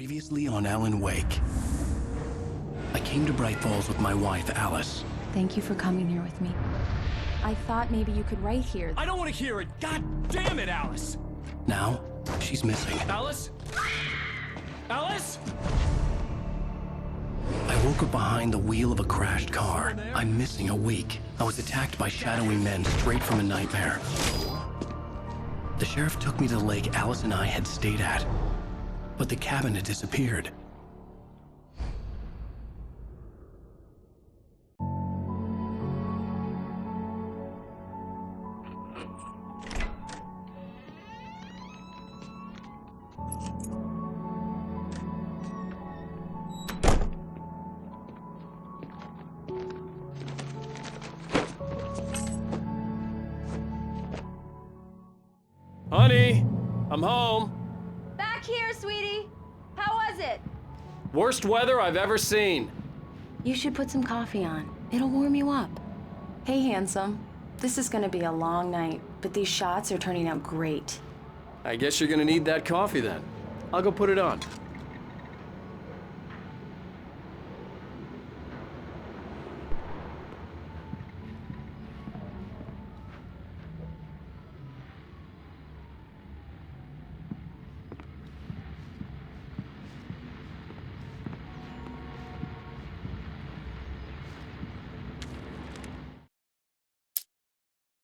Previously on Alan Wake. I came to Bright Falls with my wife, Alice. Thank you for coming here with me. I thought maybe you could write here. I don't want to hear it! God damn it, Alice! Now, she's missing. Alice? Alice? I woke up behind the wheel of a crashed car. I'm missing a week. I was attacked by shadowy men straight from a nightmare. The sheriff took me to the lake Alice and I had stayed at, but the cabin had disappeared. Honey, I'm home. Back here, sweetie. How was it? Worst weather I've ever seen. You should put some coffee on. It'll warm you up. Hey, handsome. This is gonna be a long night, but these shots are turning out great. I guess you're gonna need that coffee then. I'll go put it on.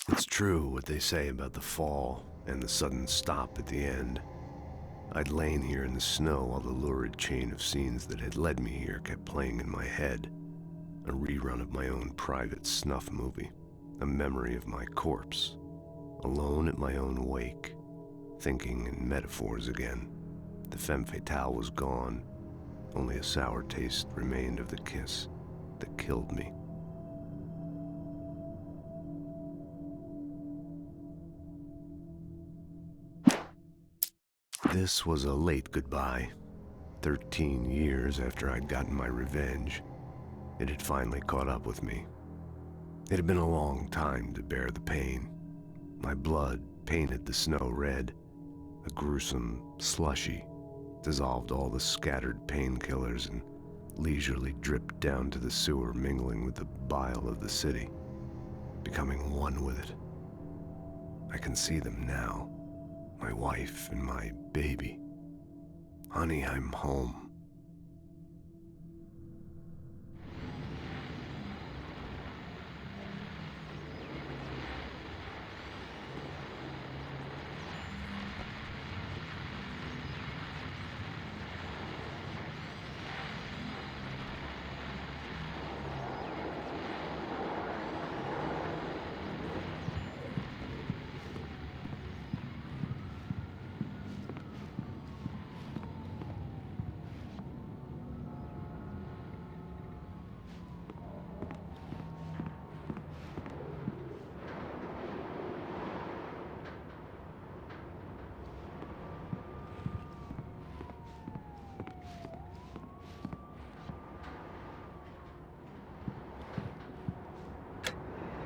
It's true what they say about the fall and the sudden stop at the end. I'd lain here in the snow while the lurid chain of scenes that had led me here kept playing in my head. A rerun of my own private snuff movie, a memory of my corpse, alone at my own wake, thinking in metaphors again. The femme fatale was gone, only a sour taste remained of the kiss that killed me. This was a late goodbye. 13 years after I'd gotten my revenge, it had finally caught up with me. It had been a long time to bear the pain. My blood painted the snow red. A gruesome slushy dissolved all the scattered painkillers and leisurely dripped down to the sewer, mingling with the bile of the city, becoming one with it. I can see them now. My wife and my baby. Honey, I'm home.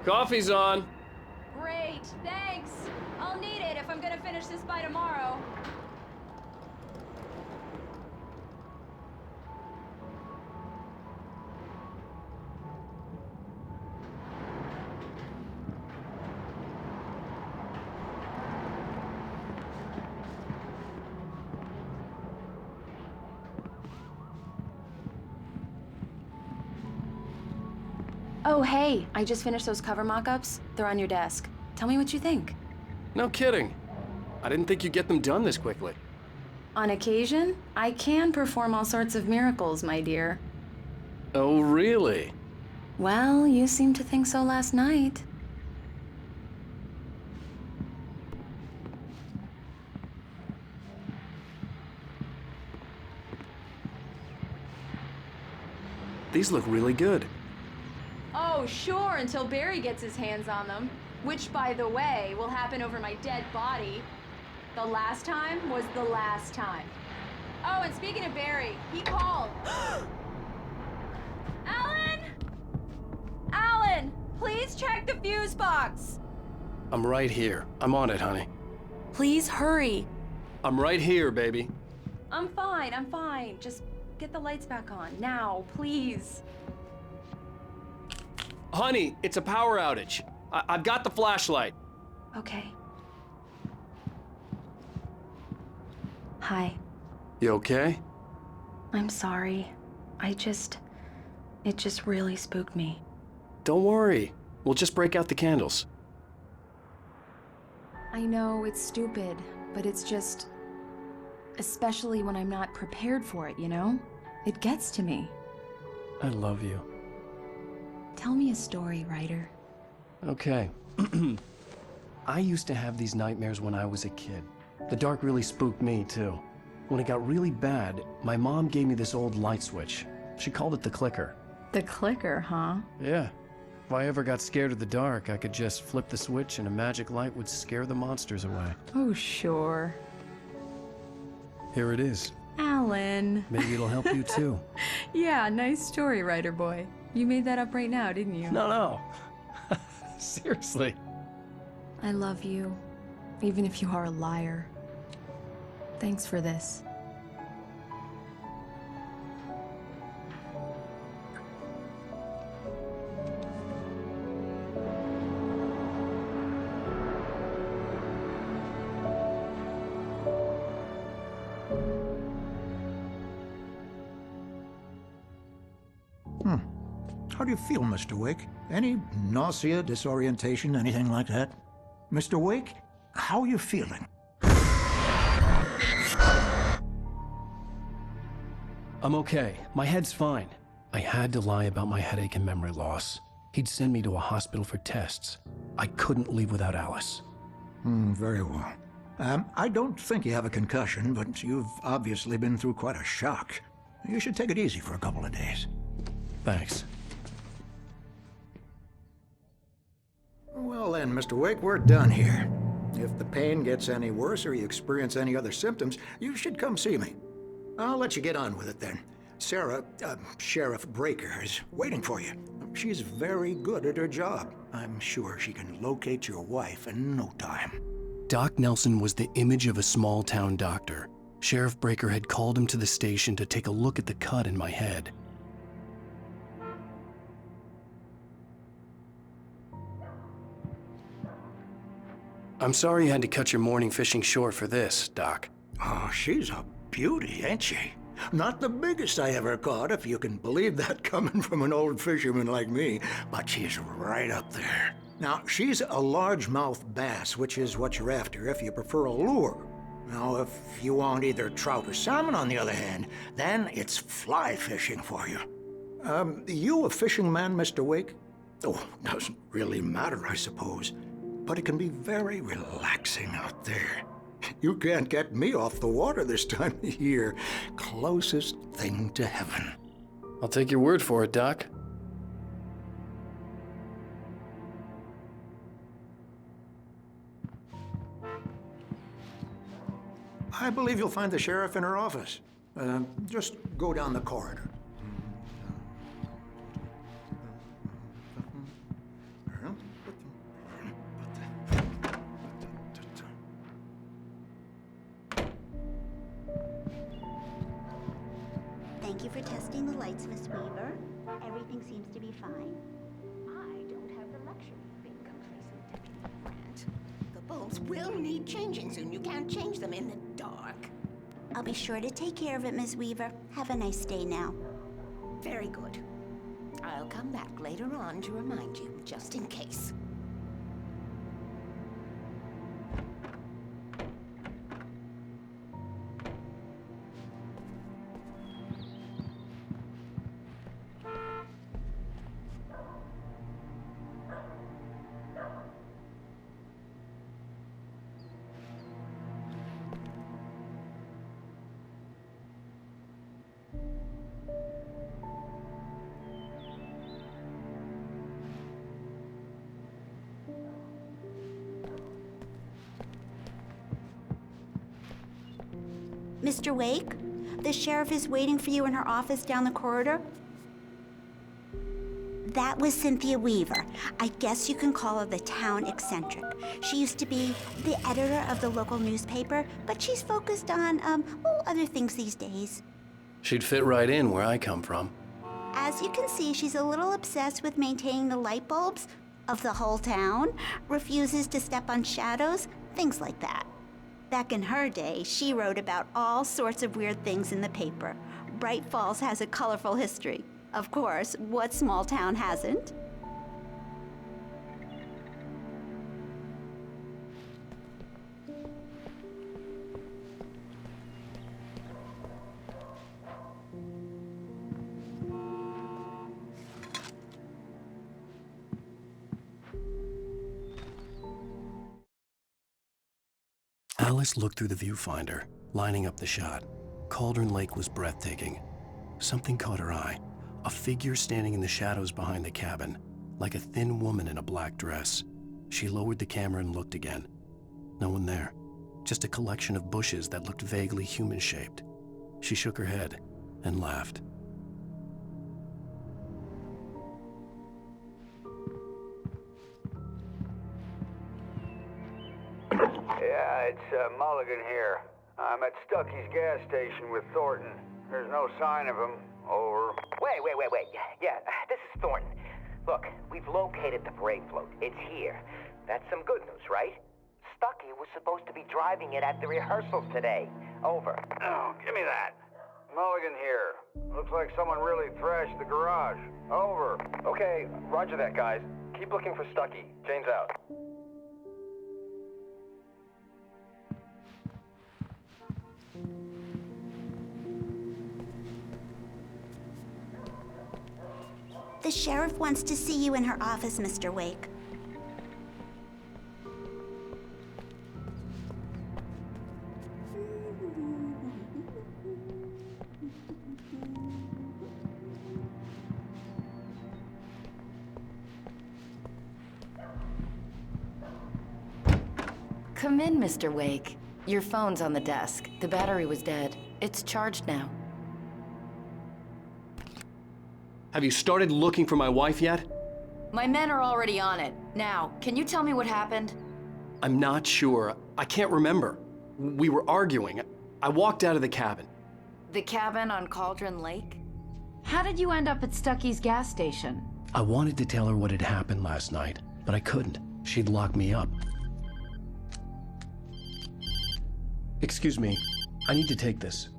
Coffee's on. Great, thanks. I'll need it if I'm gonna finish this by tomorrow. Oh, hey, I just finished those cover mock-ups. They're on your desk. Tell me what you think. No kidding. I didn't think you'd get them done this quickly. On occasion, I can perform all sorts of miracles, my dear. Oh, really? Well, you seemed to think so last night. These look really good. Oh, sure, until Barry gets his hands on them. Which, by the way, will happen over my dead body. The last time was the last time. Oh, and speaking of Barry, he called. Alan! Alan! Please check the fuse box! I'm right here. I'm on it, honey. Please hurry. I'm right here, baby. I'm fine, I'm fine. Just get the lights back on. Now, please. Honey, it's a power outage. I've got the flashlight. Okay. Hi. You okay? I'm sorry. It just really spooked me. Don't worry. We'll just break out the candles. I know it's stupid, but it's just... especially when I'm not prepared for it, you know? It gets to me. I love you. Tell me a story, writer. Okay. I used to have these nightmares when I was a kid. The dark really spooked me, too. When it got really bad, my mom gave me this old light switch. She called it the clicker. The clicker, huh? Yeah. If I ever got scared of the dark, I could just flip the switch and a magic light would scare the monsters away. Oh, sure. Here it is. Alan. Maybe it'll help you, too. Yeah, nice story, writer boy. You made that up right now, didn't you? No. Seriously. I love you, even if you are a liar. Thanks for this. How do you feel, Mr. Wake? Any nausea, disorientation, anything like that? Mr. Wake, how are you feeling? I'm okay. My head's fine. I had to lie about my headache and memory loss. He'd send me to a hospital for tests. I couldn't leave without Alice. Very well. I don't think you have a concussion, but you've obviously been through quite a shock. You should take it easy for a couple of days. Thanks. Well then, Mr. Wake, we're done here. If the pain gets any worse or you experience any other symptoms, you should come see me. I'll let you get on with it then. Sarah, Sheriff Breaker, is waiting for you. She's very good at her job. I'm sure she can locate your wife in no time. Doc Nelson was the image of a small-town doctor. Sheriff Breaker had called him to the station to take a look at the cut in my head. I'm sorry you had to cut your morning fishing short for this, Doc. Oh, she's a beauty, ain't she? Not the biggest I ever caught, if you can believe that coming from an old fisherman like me, but she's right up there. Now, she's a largemouth bass, which is what you're after if you prefer a lure. Now, if you want either trout or salmon, on the other hand, then it's fly fishing for you. You a fishing man, Mr. Wake? Oh, doesn't really matter, I suppose. But it can be very relaxing out there. You can't get me off the water this time of year. Closest thing to heaven. I'll take your word for it, Doc. I believe you'll find the sheriff in her office. Just go down the corridor. Thank you for testing the lights, Miss Weaver. Everything seems to be fine. I don't have the luxury of being complacent, Deputy Grant. The bulbs will need changing soon. You can't change them in the dark. I'll be sure to take care of it, Miss Weaver. Have a nice day now. Very good. I'll come back later on to remind you, just in case. Mr. Wake, the sheriff is waiting for you in her office down the corridor. That was Cynthia Weaver. I guess you can call her the town eccentric. She used to be the editor of the local newspaper, but she's focused on, other things these days. She'd fit right in where I come from. As you can see, she's a little obsessed with maintaining the light bulbs of the whole town, refuses to step on shadows, things like that. Back in her day, she wrote about all sorts of weird things in the paper. Bright Falls has a colorful history. Of course, what small town hasn't? Alice looked through the viewfinder, lining up the shot. Cauldron Lake was breathtaking. Something caught her eye. A figure standing in the shadows behind the cabin, like a thin woman in a black dress. She lowered the camera and looked again. No one there. Just a collection of bushes that looked vaguely human-shaped. She shook her head and laughed. Yeah, it's Mulligan here. I'm at Stucky's gas station with Thornton. There's no sign of him. Over. Wait. Yeah, this is Thornton. Look, we've located the brake float. It's here. That's some good news, right? Stucky was supposed to be driving it at the rehearsals today. Over. Oh, give me that. Mulligan here. Looks like someone really thrashed the garage. Over. Okay, roger that, guys. Keep looking for Stucky. Jane's out. The sheriff wants to see you in her office, Mr. Wake. Come in, Mr. Wake. Your phone's on the desk. The battery was dead. It's charged now. Have you started looking for my wife yet? My men are already on it. Now, can you tell me what happened? I'm not sure. I can't remember. We were arguing. I walked out of the cabin. The cabin on Cauldron Lake? How did you end up at Stucky's gas station? I wanted to tell her what had happened last night, but I couldn't. She'd lock me up. Excuse me. I need to take this.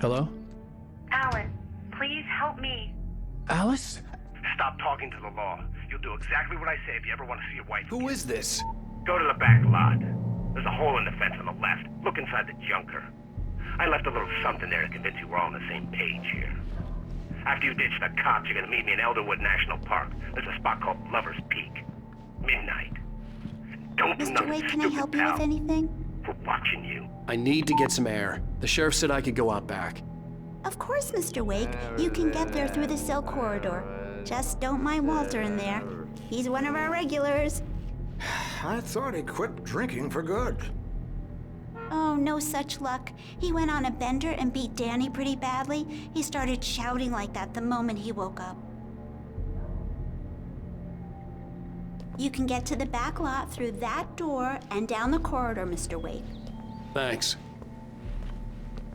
Hello? Alan, please help me. Alice? Stop talking to the law. You'll do exactly what I say if you ever want to see your wife. Who is this? Go to the back lot. There's a hole in the fence on the left. Look inside the junker. I left a little something there to convince you we're all on the same page here. After you ditch the cops, you're gonna meet me in Elderwood National Park. There's a spot called Lover's Peak. Midnight. Don't do Mr. nothing Wake, can I stupid, help you pal. with anything? We're watching you. I need to get some air. The sheriff said I could go out back. Of course, Mr. Wake. You can get there through the cell corridor. Just don't mind Walter in there. He's one of our regulars. I thought he quit drinking for good. Oh, no such luck. He went on a bender and beat Danny pretty badly. He started shouting like that the moment he woke up. You can get to the back lot through that door and down the corridor, Mr. Wake. Thanks.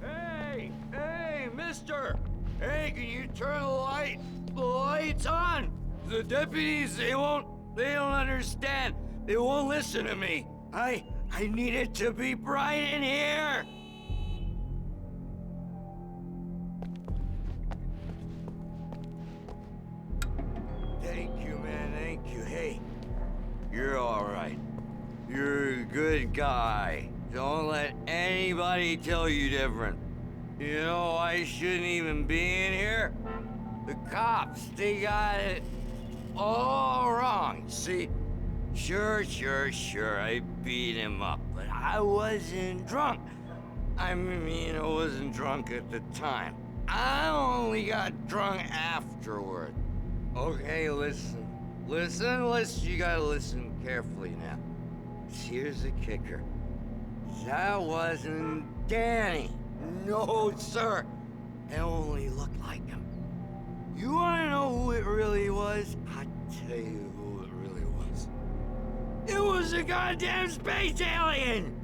Hey, mister! Hey, can you turn the lights on? The deputies, they don't understand. They won't listen to me. I need it to be bright in here. Thank you, man, thank you. Hey, you're all right. You're a good guy. Don't let anybody tell you different. You know, I shouldn't even be in here. The cops, they got it all wrong. See, sure, I beat him up, but I wasn't drunk. I mean, I wasn't drunk at the time. I only got drunk afterward. Okay, listen, you gotta listen carefully now. Here's the kicker. That wasn't Danny. No, sir. It only looked like him. You wanna know who it really was? I'll tell you who it really was. It was a goddamn space alien!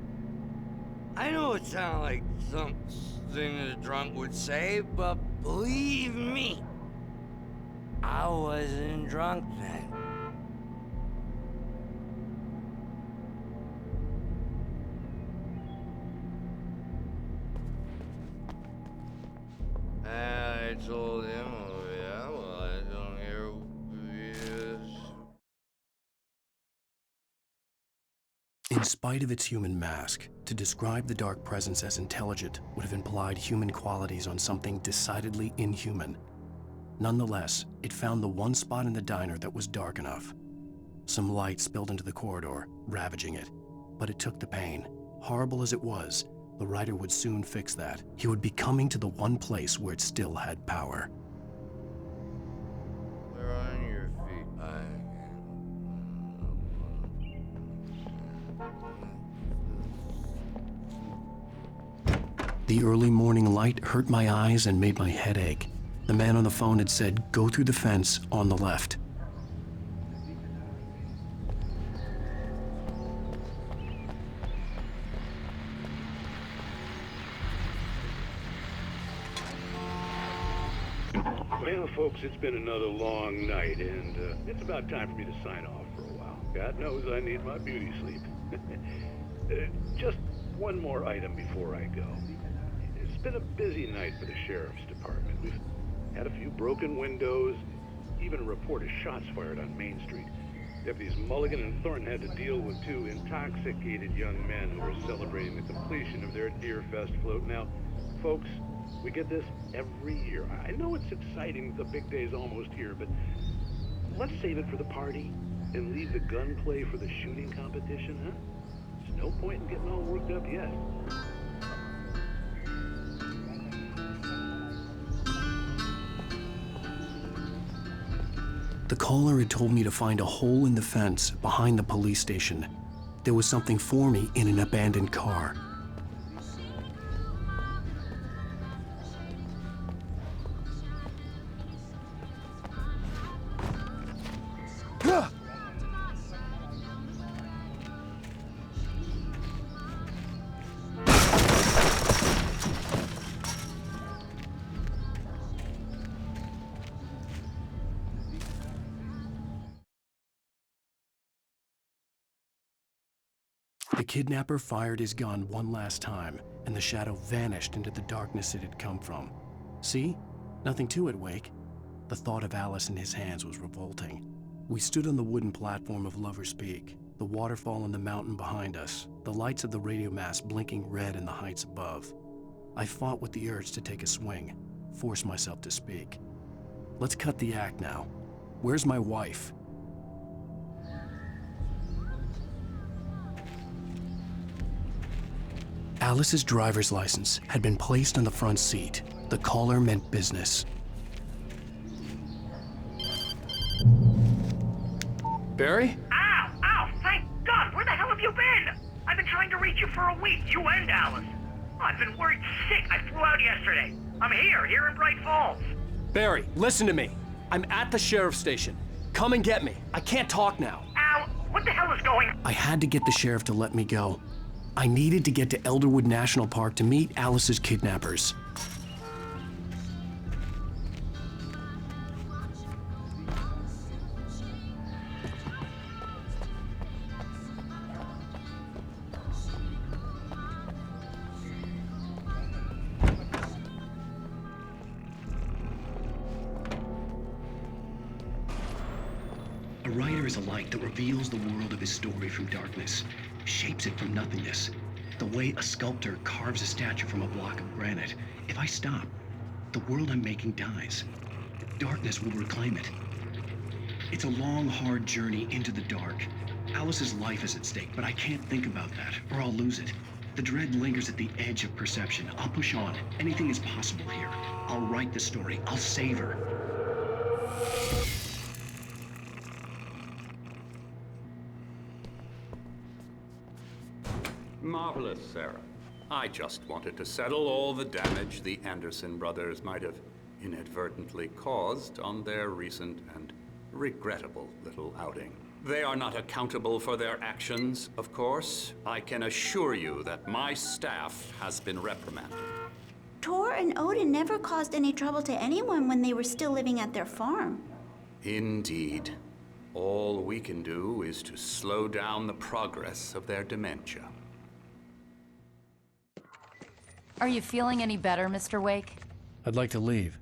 I know it sounded like something a drunk would say, but believe me, I wasn't drunk then. I told him, oh yeah, well, I don't hear who he is. In spite of its human mask, to describe the dark presence as intelligent would have implied human qualities on something decidedly inhuman. Nonetheless, it found the one spot in the diner that was dark enough. Some light spilled into the corridor, ravaging it. But it took the pain. Horrible as it was, the writer would soon fix that. He would be coming to the one place where it still had power. We're on your feet. The early morning light hurt my eyes and made my head ache. The man on the phone had said, "Go through the fence on the left." Well, folks, it's been another long night, and it's about time for me to sign off for a while. God knows I need my beauty sleep. Just one more item before I go. It's been a busy night for the Sheriff's Department. We've had a few broken windows, even a report of shots fired on Main Street. Deputies Mulligan and Thornton had to deal with two intoxicated young men who were celebrating the completion of their Deerfest float. Now, folks, we get this every year. I know it's exciting, the big day's almost here, but let's save it for the party and leave the gunplay for the shooting competition, huh? There's no point in getting all worked up yet. The caller had told me to find a hole in the fence behind the police station. There was something for me in an abandoned car. The kidnapper fired his gun one last time, and the shadow vanished into the darkness it had come from. See? Nothing to it, Wake. The thought of Alice in his hands was revolting. We stood on the wooden platform of Lover's Peak, the waterfall on the mountain behind us, the lights of the radio mast blinking red in the heights above. I fought with the urge to take a swing, force myself to speak. Let's cut the act now. Where's my wife? Alice's driver's license had been placed on the front seat. The caller meant business. Barry? Ow! Ow! Thank God! Where the hell have you been? I've been trying to reach you for a week, you and Alice. I've been worried sick. I flew out yesterday. I'm here in Bright Falls. Barry, listen to me. I'm at the sheriff's station. Come and get me. I can't talk now. Ow! What the hell is going on? I had to get the sheriff to let me go. I needed to get to Elderwood National Park to meet Alice's kidnappers. A writer is a light that reveals the world of his story from darkness, shapes it from nothingness. The way a sculptor carves a statue from a block of granite. If I stop, the world I'm making dies. Darkness will reclaim it. It's a long, hard journey into the dark. Alice's life is at stake, but I can't think about that, or I'll lose it. The dread lingers at the edge of perception. I'll push on. Anything is possible here. I'll write the story. I'll save her. Marvelous, Sarah. I just wanted to settle all the damage the Anderson brothers might have inadvertently caused on their recent and regrettable little outing. They are not accountable for their actions, of course. I can assure you that my staff has been reprimanded. Tor and Odin never caused any trouble to anyone when they were still living at their farm. Indeed. All we can do is to slow down the progress of their dementia. Are you feeling any better, Mr. Wake? I'd like to leave.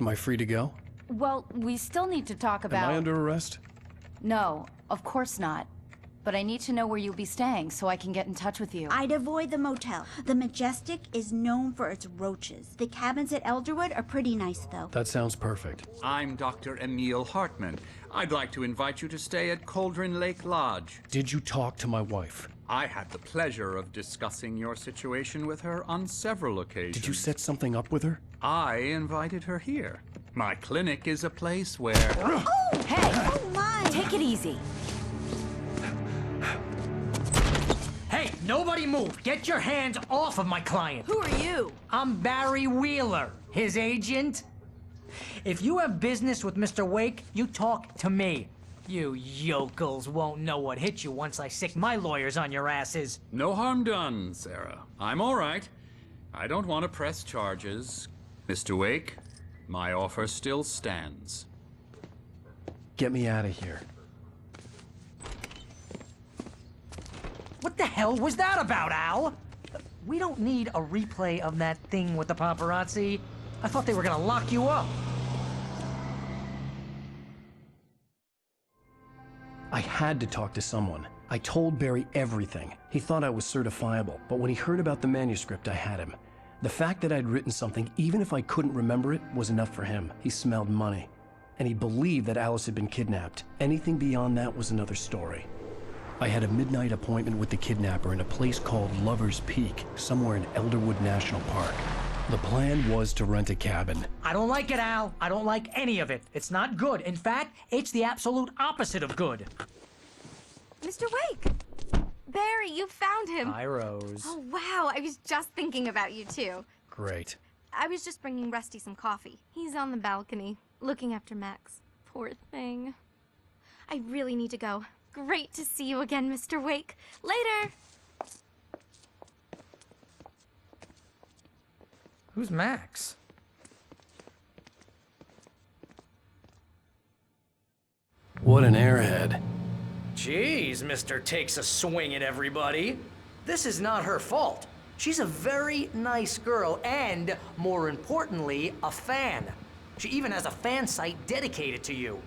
Am I free to go? Well, we still need to talk about... Am I under arrest? No, of course not. But I need to know where you'll be staying so I can get in touch with you. I'd avoid the motel. The Majestic is known for its roaches. The cabins at Elderwood are pretty nice, though. That sounds perfect. I'm Dr. Emil Hartman. I'd like to invite you to stay at Cauldron Lake Lodge. Did you talk to my wife? I had the pleasure of discussing your situation with her on several occasions. Did you set something up with her? I invited her here. My clinic is a place where... Oh! Hey! Oh, my! Take it easy. Hey, nobody move! Get your hands off of my client! Who are you? I'm Barry Wheeler, his agent. If you have business with Mr. Wake, you talk to me. You yokels won't know what hit you once I sick my lawyers on your asses. No harm done, Sarah. I'm all right. I don't want to press charges. Mr. Wake, my offer still stands. Get me out of here. What the hell was that about, Al? We don't need a replay of that thing with the paparazzi. I thought they were gonna lock you up. I had to talk to someone. I told Barry everything. He thought I was certifiable, but when he heard about the manuscript, I had him. The fact that I'd written something, even if I couldn't remember it, was enough for him. He smelled money. And he believed that Alice had been kidnapped. Anything beyond that was another story. I had a midnight appointment with the kidnapper in a place called Lover's Peak, somewhere in Elderwood National Park. The plan was to rent a cabin. I don't like it, Al. I don't like any of it. It's not good. In fact, it's the absolute opposite of good. Mr. Wake! Barry, you found him. Hi, Rose. Oh, wow. I was just thinking about you, too. Great. I was just bringing Rusty some coffee. He's on the balcony, looking after Max. Poor thing. I really need to go. Great to see you again, Mr. Wake. Later! Who's Max? What an airhead. Jeez, Mr. Takes a swing at everybody. This is not her fault. She's a very nice girl and, more importantly, a fan. She even has a fan site dedicated to you.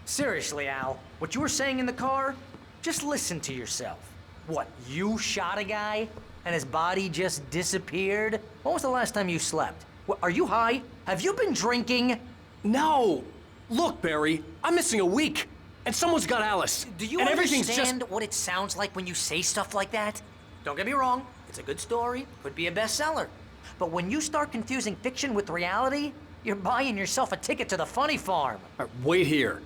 Seriously, Al, what you were saying in the car? Just listen to yourself. What, you shot a guy and his body just disappeared? When was the last time you slept? What, are you high? Have you been drinking? No! Look, Barry, I'm missing a week, and someone's got Alice. Do you and everything's understand what it sounds like when you say stuff like that? Don't get me wrong, it's a good story, could be a bestseller. But when you start confusing fiction with reality, you're buying yourself a ticket to the funny farm. All right, wait here.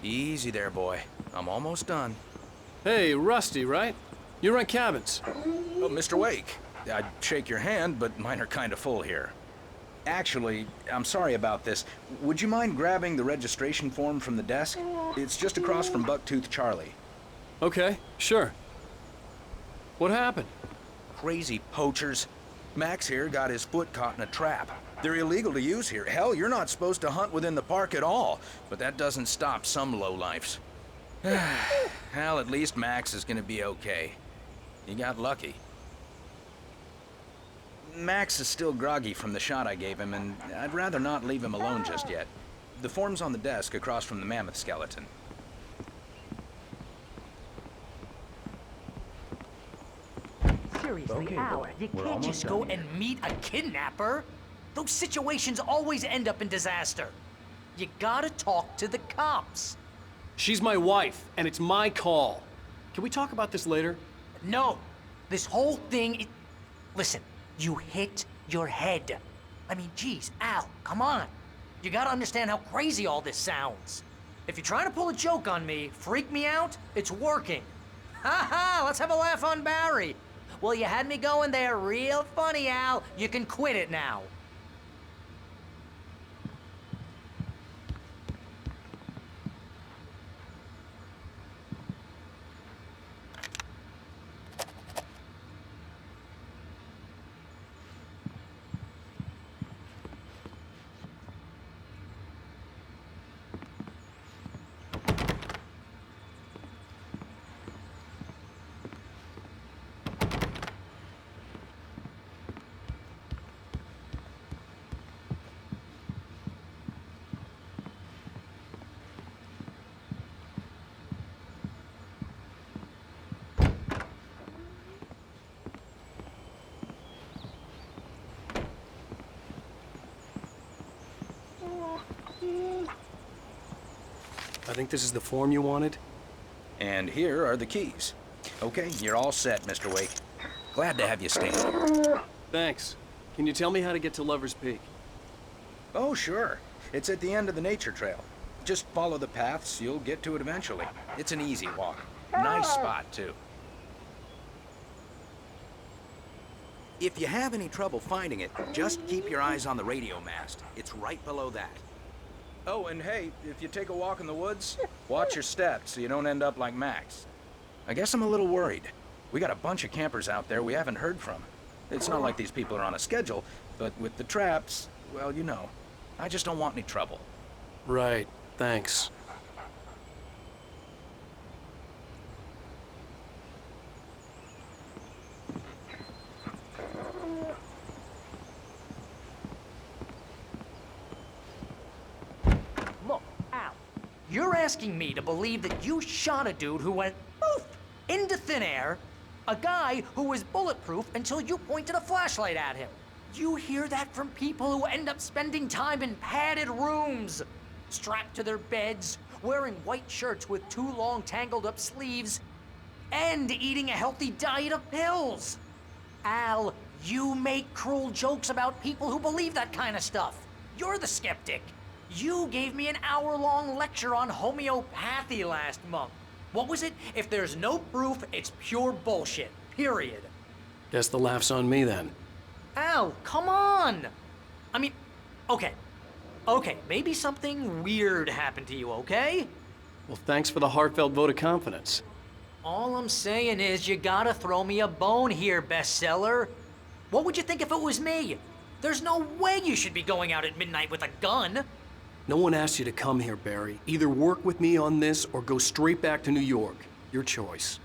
Easy there, boy. I'm almost done. Hey, Rusty, right? You rent cabins. Oh, Mr. Wake. I'd shake your hand, but mine are kind of full here. Actually, I'm sorry about this. Would you mind grabbing the registration form from the desk? It's just across from Bucktooth Charlie. Okay, sure. What happened? Crazy poachers. Max here got his foot caught in a trap. They're illegal to use here. Hell, you're not supposed to hunt within the park at all. But that doesn't stop some lowlifes. Hell, at least Max is gonna be okay. He got lucky. Max is still groggy from the shot I gave him, and I'd rather not leave him alone just yet. The form's on the desk across from the mammoth skeleton. Seriously, Okay, Al, boy. you We're can't almost just done go here. and meet a kidnapper. Those situations always end up in disaster. You gotta talk to the cops. She's my wife, and it's my call. Can we talk about this later? No, this whole thing Listen, you hit your head. I mean, geez, Al, come on. You gotta understand how crazy all this sounds. If you're trying to pull a joke on me, freak me out, it's working. Ha ha, let's have a laugh on Barry. Well, you had me going there real funny, Al. You can quit it now. I think this is the form you wanted. And here are the keys. Okay, you're all set, Mr. Wake. Glad to have you stand here. Thanks. Can you tell me how to get to Lover's Peak? Oh, sure. It's at the end of the nature trail. Just follow the paths, you'll get to it eventually. It's an easy walk. Nice spot, too. If you have any trouble finding it, just keep your eyes on the radio mast. It's right below that. Oh, and hey, if you take a walk in the woods, watch your steps so you don't end up like Max. I guess I'm a little worried. We got a bunch of campers out there we haven't heard from. It's not like these people are on a schedule, but with the traps, well, you know. I just don't want any trouble. Right. Thanks. Look, Al, you're asking me to believe that you shot a dude who went poof into thin air, a guy who was bulletproof until you pointed a flashlight at him. You hear that from people who end up spending time in padded rooms, strapped to their beds, wearing white shirts with too long tangled up sleeves, and eating a healthy diet of pills. Al, you make cruel jokes about people who believe that kind of stuff. You're the skeptic. You gave me an hour-long lecture on homeopathy last month. What was it? If there's no proof, it's pure bullshit. Period. Guess the laugh's on me then. Al, come on! I mean, okay. Okay, maybe something weird happened to you, okay? Well, thanks for the heartfelt vote of confidence. All I'm saying is you gotta throw me a bone here, bestseller. What would you think if it was me? There's no way you should be going out at midnight with a gun. No one asked you to come here, Barry. Either work with me on this or go straight back to New York. Your choice.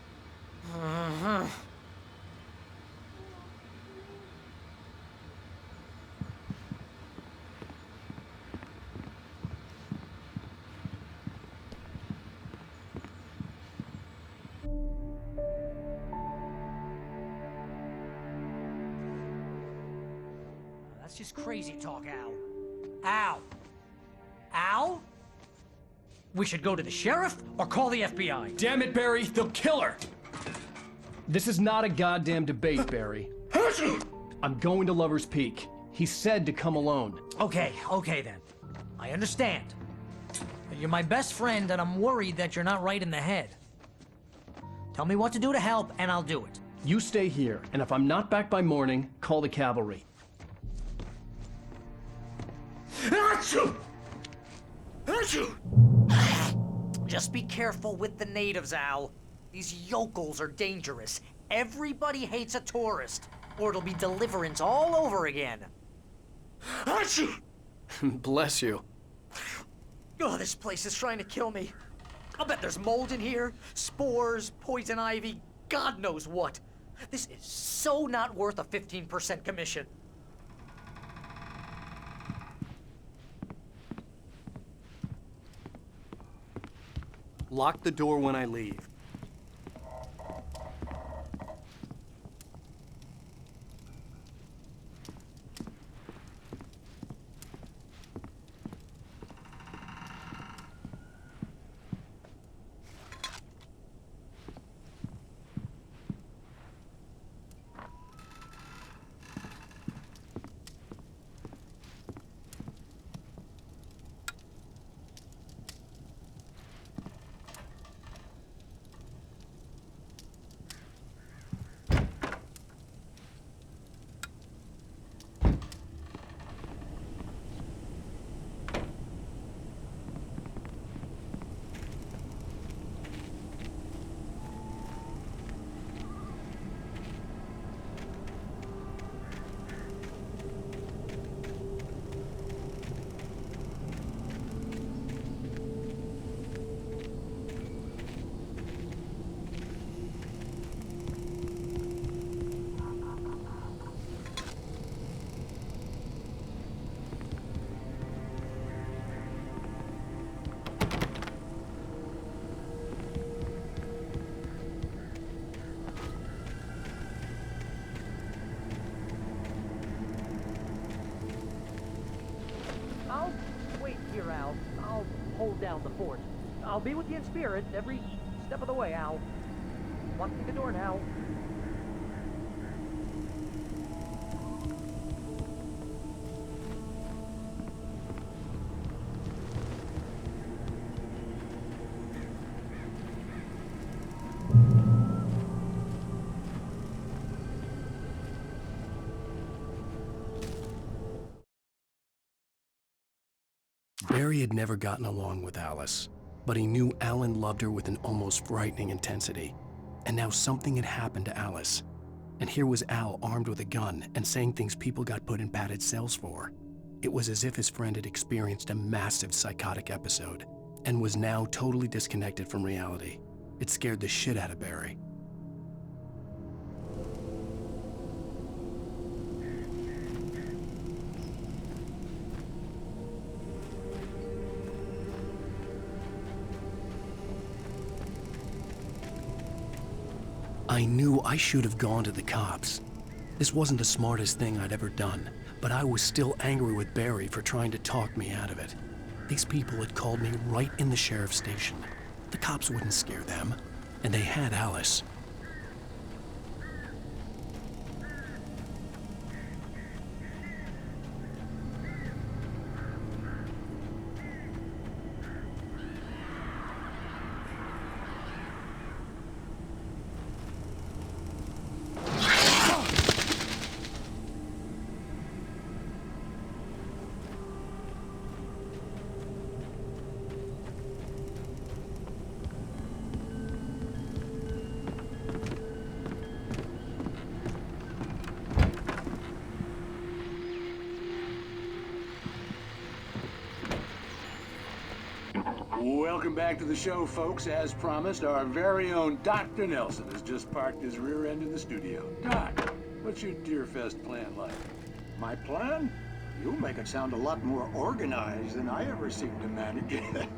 That's just crazy talk, Al. Al! Al? We should go to the sheriff or call the FBI. Damn it, Barry! They'll kill her! This is not a goddamn debate, Barry. I'm going to Lover's Peak. He said to come alone. Okay then. I understand. You're my best friend, and I'm worried that you're not right in the head. Tell me what to do to help, and I'll do it. You stay here, and if I'm not back by morning, call the cavalry. Just be careful with the natives, Al. These yokels are dangerous. Everybody hates a tourist, or it'll be Deliverance all over again. Bless you. Oh, this place is trying to kill me. I'll bet there's mold in here, spores, poison ivy, God knows what. This is so not worth a 15% commission. Lock the door when I leave. I'll wait here, Al. I'll hold down the fort. I'll be with you in spirit every step of the way, Al. Locking the door now. Barry had never gotten along with Alice, but he knew Alan loved her with an almost frightening intensity. And now something had happened to Alice. And here was Al armed with a gun and saying things people got put in padded cells for. It was as if his friend had experienced a massive psychotic episode and was now totally disconnected from reality. It scared the shit out of Barry. I knew I should have gone to the cops. This wasn't the smartest thing I'd ever done, but I was still angry with Barry for trying to talk me out of it. These people had called me right in the sheriff's station. The cops wouldn't scare them, and they had Alice. Welcome back to the show, folks. As promised, our very own Dr. Nelson has just parked his rear end in the studio. Doc, what's your Deerfest plan like? My plan? You make it sound a lot more organized than I ever seem to manage it.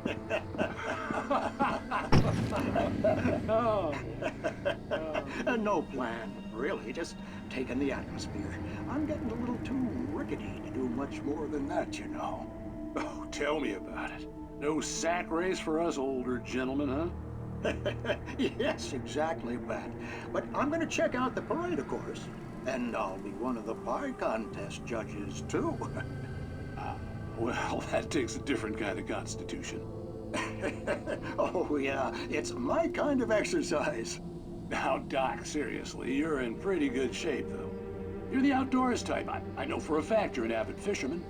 No plan, really. Just taking the atmosphere. I'm getting a little too rickety to do much more than that, you know. Oh, tell me about it. No sack race for us older gentlemen, huh? Yes, exactly, Bat. But I'm gonna check out the parade, of course. And I'll be one of the pie contest judges, too. Well, that takes a different kind of constitution. Oh, yeah. It's my kind of exercise. Now, Doc, seriously, you're in pretty good shape, though. You're the outdoors type. I know for a fact you're an avid fisherman.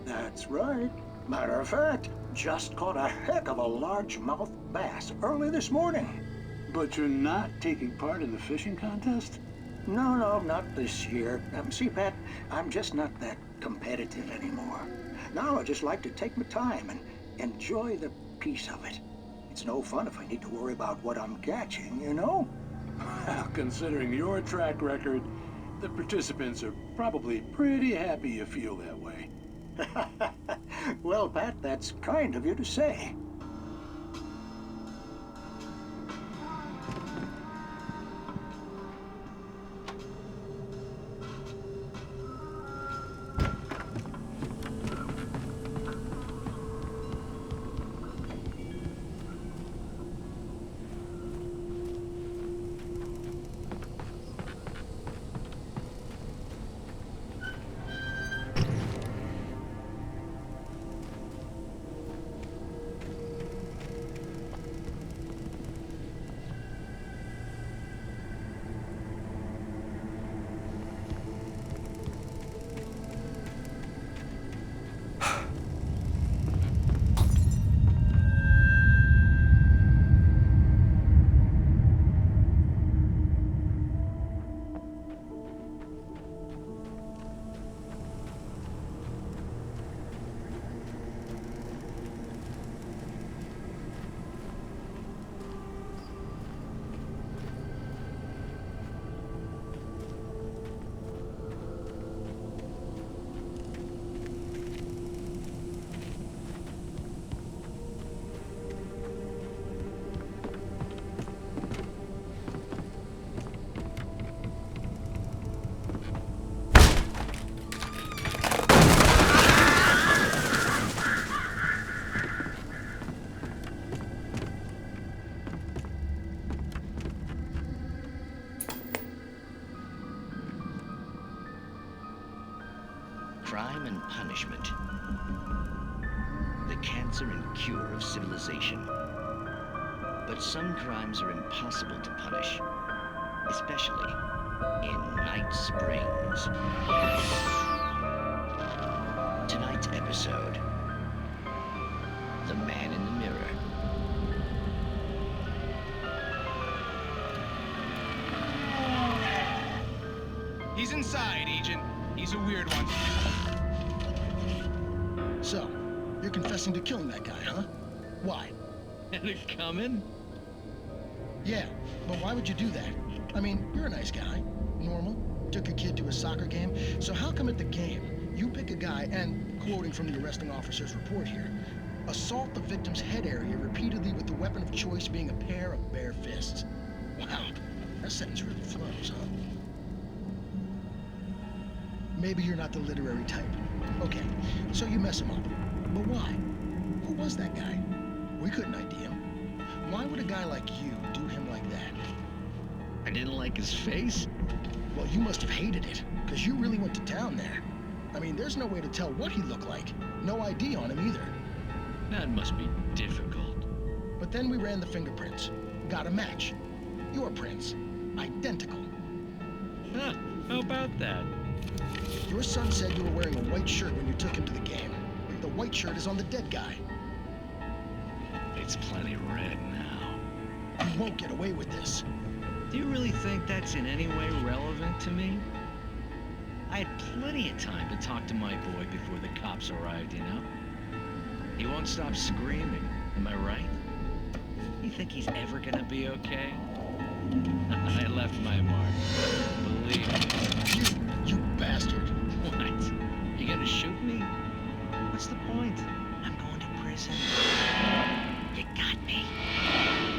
That's right. Matter of fact, just caught a heck of a largemouth bass early this morning. But you're not taking part in the fishing contest? No, not this year. See, Pat, I'm just not that competitive anymore. Now I just like to take my time and enjoy the peace of it. It's no fun if I need to worry about what I'm catching, you know? Well, considering your track record, the participants are probably pretty happy you feel that way. Well, Pat, that's kind of you to say. Crime and punishment. The cancer and cure of civilization. But some crimes are impossible to punish, especially in Night Springs. Tonight's episode, The Man in the Mirror. He's inside, Agent. He's a weird one. So, you're confessing to killing that guy, huh? Why? Had it coming? Yeah, but why would you do that? I mean, you're a nice guy. Normal. Took your kid to a soccer game. So how come at the game, you pick a guy and, quoting from the arresting officer's report here, assault the victim's head area repeatedly with the weapon of choice being a pair of bare fists? Wow, that sentence really flows, huh? Maybe you're not the literary type. Okay, so you mess him up. But why? Who was that guy? We couldn't ID him. Why would a guy like you do him like that? I didn't like his face? Well, you must have hated it, because you really went to town there. I mean, there's no way to tell what he looked like. No ID on him either. That must be difficult. But then we ran the fingerprints. Got a match. Your prints. Identical. Huh, how about that? Your son said you were wearing a white shirt when you took him to the game. The white shirt is on the dead guy. It's plenty red now. You won't get away with this. Do you really think that's in any way relevant to me? I had plenty of time to talk to my boy before the cops arrived, you know? He won't stop screaming, am I right? You think he's ever gonna be okay? I left my mark. Believe me. You bastard. What? You gonna shoot me? What's the point? I'm going to prison. You got me.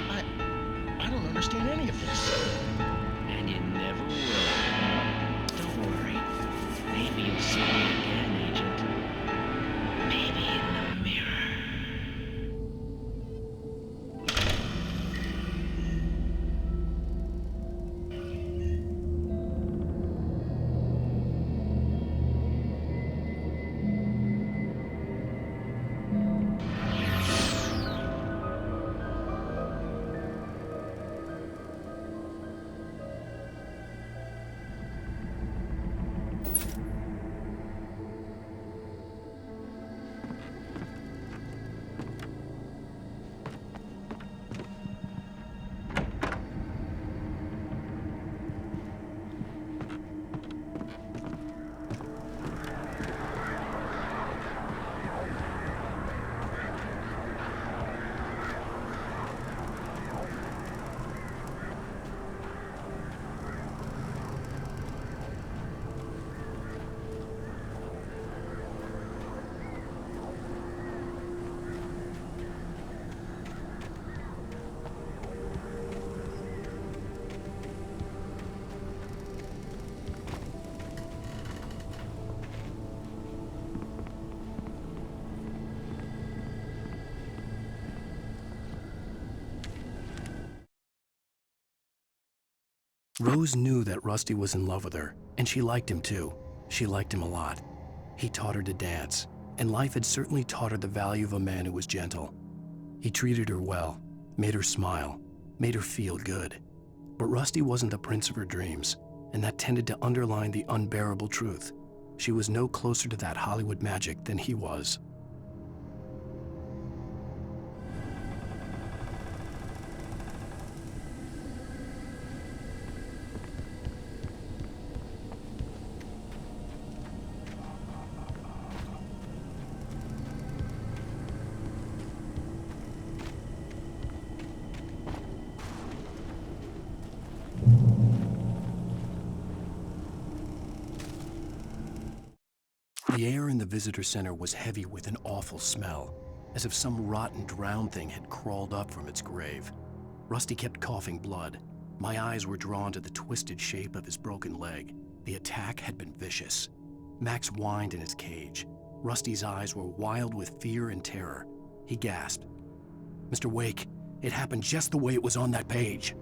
I don't understand any of this. And you never will. Don't worry. Maybe you'll see me again, Agent. Maybe in the mirror. Rose knew that Rusty was in love with her, and she liked him too. She liked him a lot. He taught her to dance, and life had certainly taught her the value of a man who was gentle. He treated her well, made her smile, made her feel good. But Rusty wasn't the prince of her dreams, and that tended to underline the unbearable truth. She was no closer to that Hollywood magic than he was. The air in the visitor center was heavy with an awful smell, as if some rotten drowned thing had crawled up from its grave. Rusty kept coughing blood. My eyes were drawn to the twisted shape of his broken leg. The attack had been vicious. Max whined in his cage. Rusty's eyes were wild with fear and terror. He gasped, "Mr. Wake, it happened just the way it was on that page."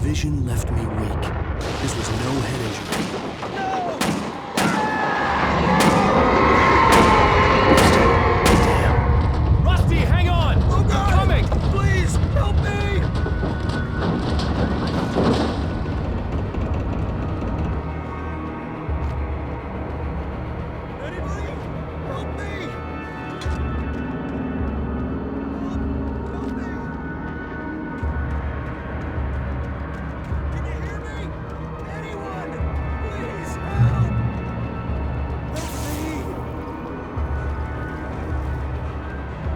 Vision left me weak. This was no head injury. Damn. Rusty, hang on! Oh God! I'm coming! Please, help me! Anybody? Help me! Help me! Can you hear me? Anyone? Please help! Help me!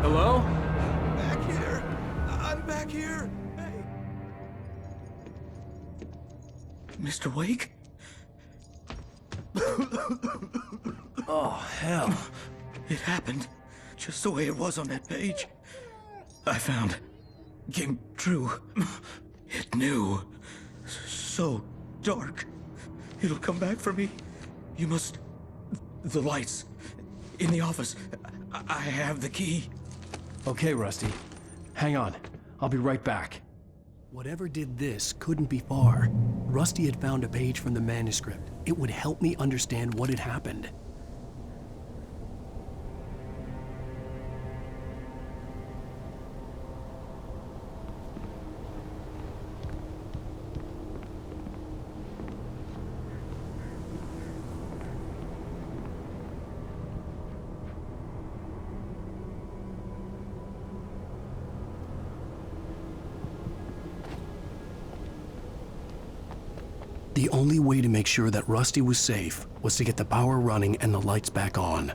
Hello? Back here! I'm back here! Hey! Mr. Wake? Oh, hell. It happened just the way it was on that page. I found. Came true. It knew. So dark. It'll come back for me. You must... The lights. In the office. I have the key. Okay, Rusty. Hang on. I'll be right back. Whatever did this couldn't be far. Rusty had found a page from the manuscript. It would help me understand what had happened. The only way to make sure that Rusty was safe was to get the power running and the lights back on.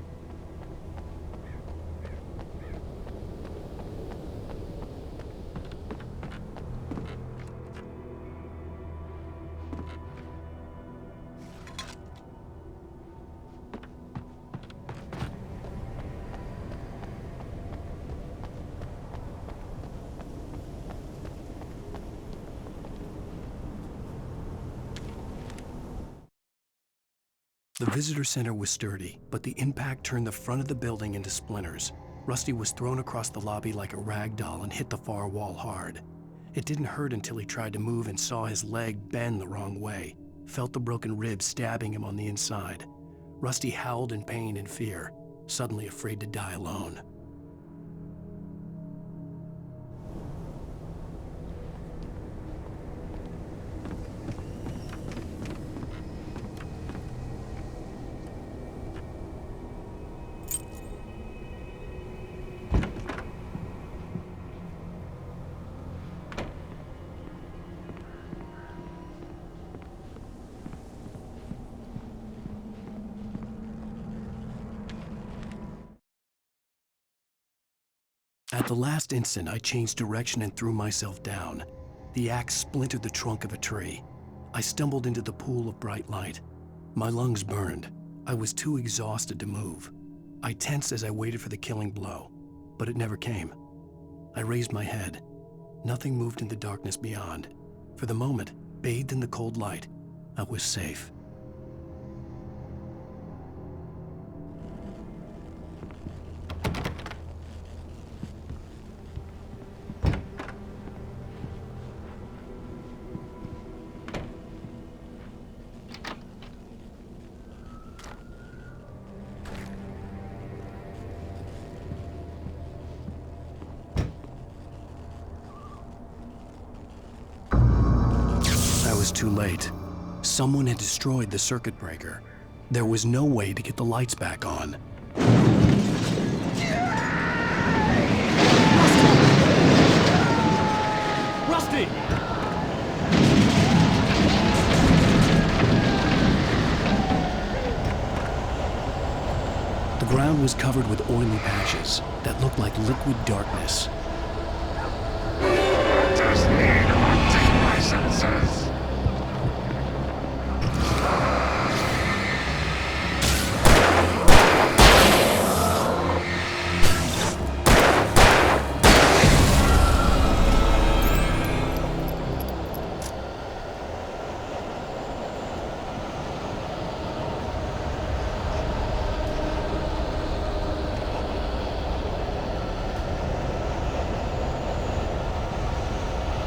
The visitor center was sturdy, but the impact turned the front of the building into splinters. Rusty was thrown across the lobby like a rag doll and hit the far wall hard. It didn't hurt until he tried to move and saw his leg bend the wrong way, felt the broken ribs stabbing him on the inside. Rusty howled in pain and fear, suddenly afraid to die alone. At the last instant, I changed direction and threw myself down. The axe splintered the trunk of a tree. I stumbled into the pool of bright light. My lungs burned. I was too exhausted to move. I tensed as I waited for the killing blow, but it never came. I raised my head. Nothing moved in the darkness beyond. For the moment, bathed in the cold light, I was safe. I was too late. Someone had destroyed the circuit breaker. There was no way to get the lights back on. Rusty! The ground was covered with oily patches that looked like liquid darkness. Just need to update my senses.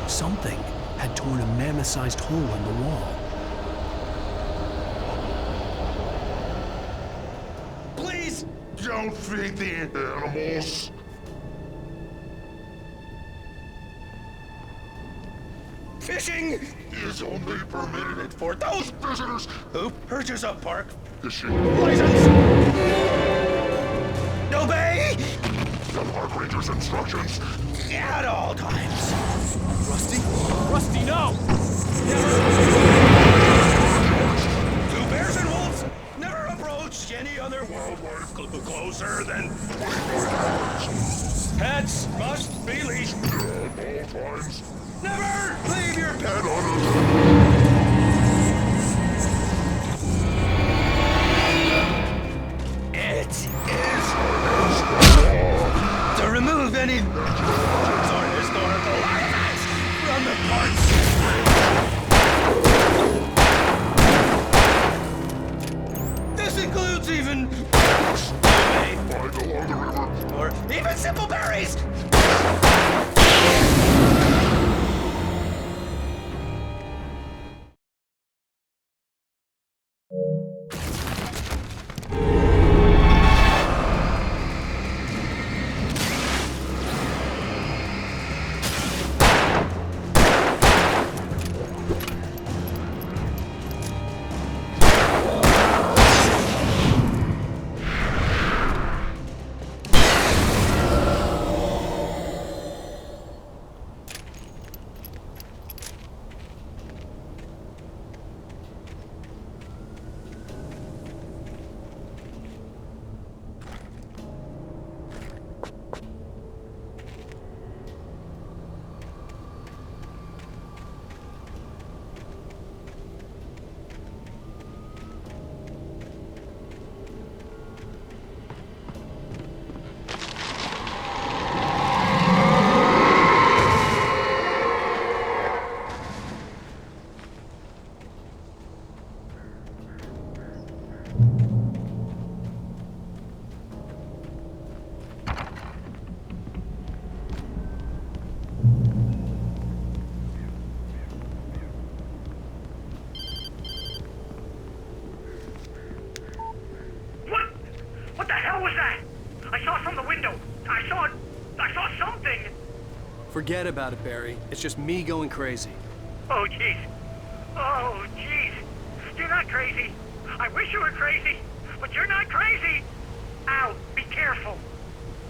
Something had torn a mammoth-sized hole in the wall. Please! Don't feed the animals! Fishing is only permitted for those visitors who purchase a park fishing license. Obey the park ranger's instructions at all times. Rusty? Rusty, no! Two bears and wolves never approached any other wildlife closer than pets must be leashed. At all times. Never leave your pet on It is to remove any historical artifacts from the parks. This includes even or even simple berries. What the hell was that? I saw from the window. I saw something. Forget about it, Barry. It's just me going crazy. Oh, jeez. Oh, jeez. You're not crazy. I wish you were crazy, but you're not crazy. Ow, be careful.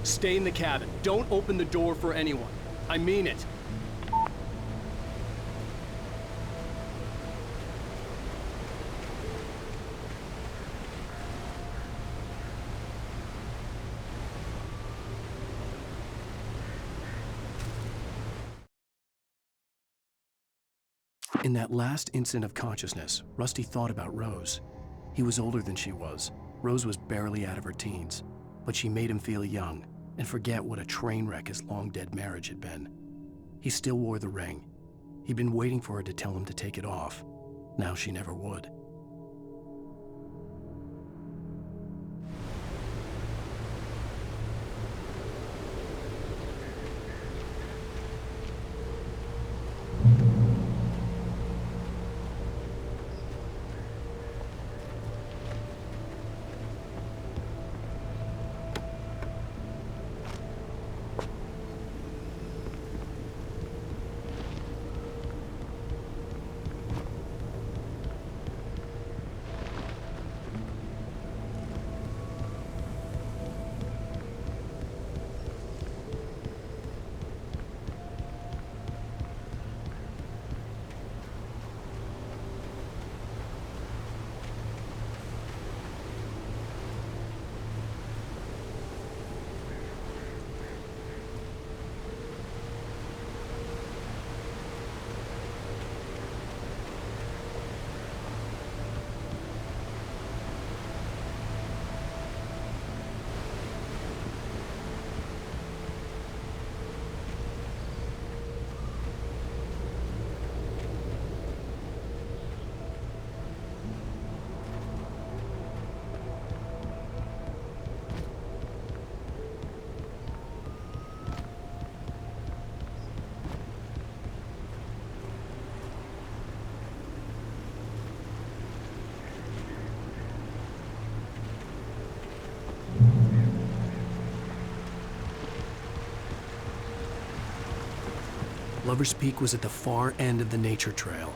Stay in the cabin. Don't open the door for anyone. I mean it. In that last instant of consciousness, Rusty thought about Rose. He was older than she was. Rose was barely out of her teens, but she made him feel young. and forget what a train wreck his long-dead marriage had been. He still wore the ring. He'd been waiting for her to tell him to take it off. Now she never would. Lover's Peak was at the far end of the nature trail.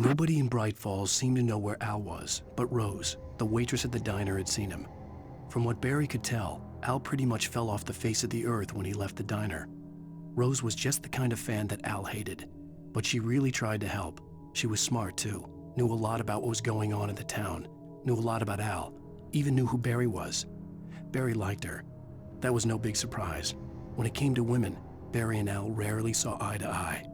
Nobody in Bright Falls seemed to know where Al was, but Rose, the waitress at the diner, had seen him. From what Barry could tell, Al pretty much fell off the face of the earth when he left the diner. Rose was just the kind of fan that Al hated, but she really tried to help. She was smart too, knew a lot about what was going on in the town, knew a lot about Al, even knew who Barry was. Barry liked her. That was no big surprise. When it came to women, Barry and Al rarely saw eye to eye.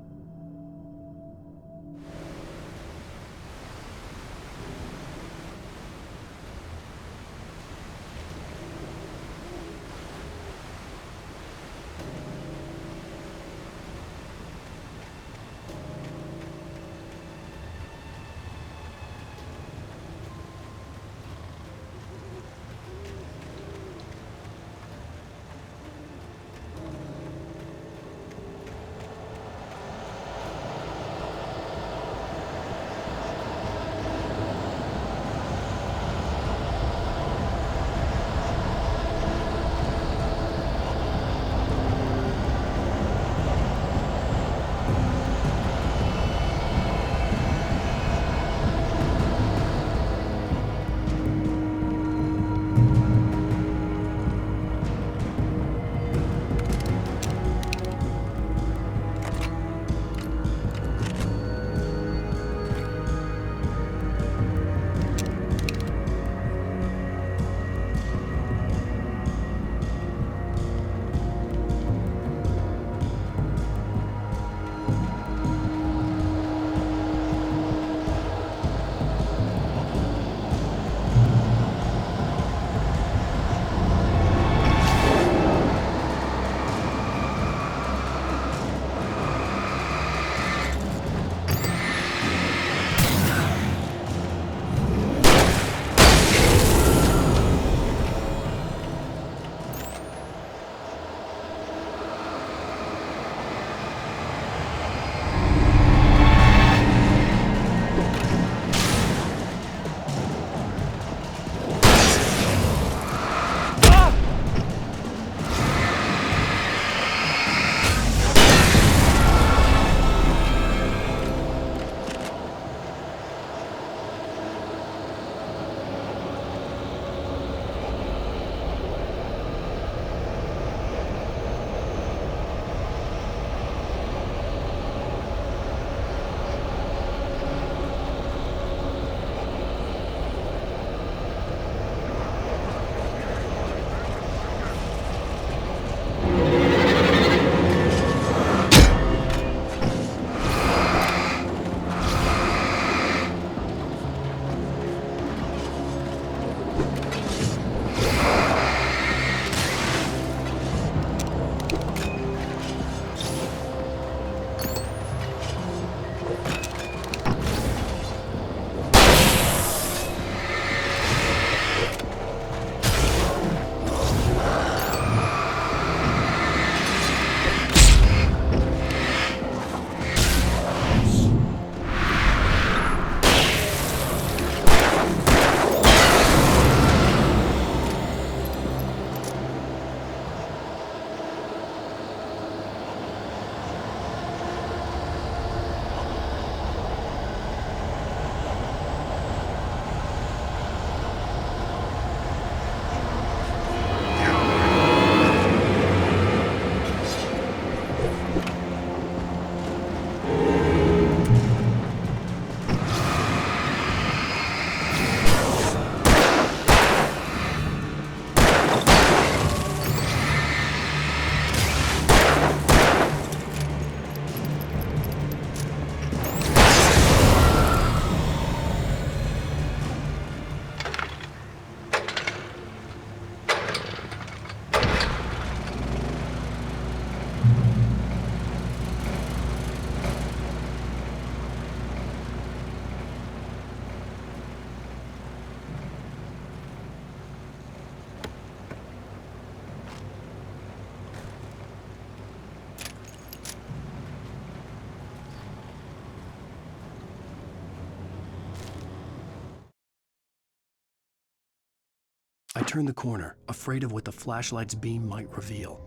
I turned the corner, afraid of what the flashlight's beam might reveal.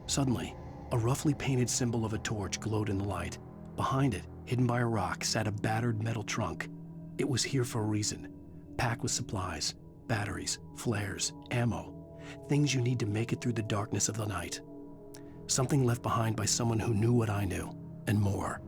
Suddenly, a roughly painted symbol of a torch glowed in the light. Behind it, Hidden by a rock sat a battered metal trunk. It was here for a reason, packed with supplies, batteries, flares, ammo, things you need to make it through the darkness of the night. Something left behind by someone who knew what I knew, and more.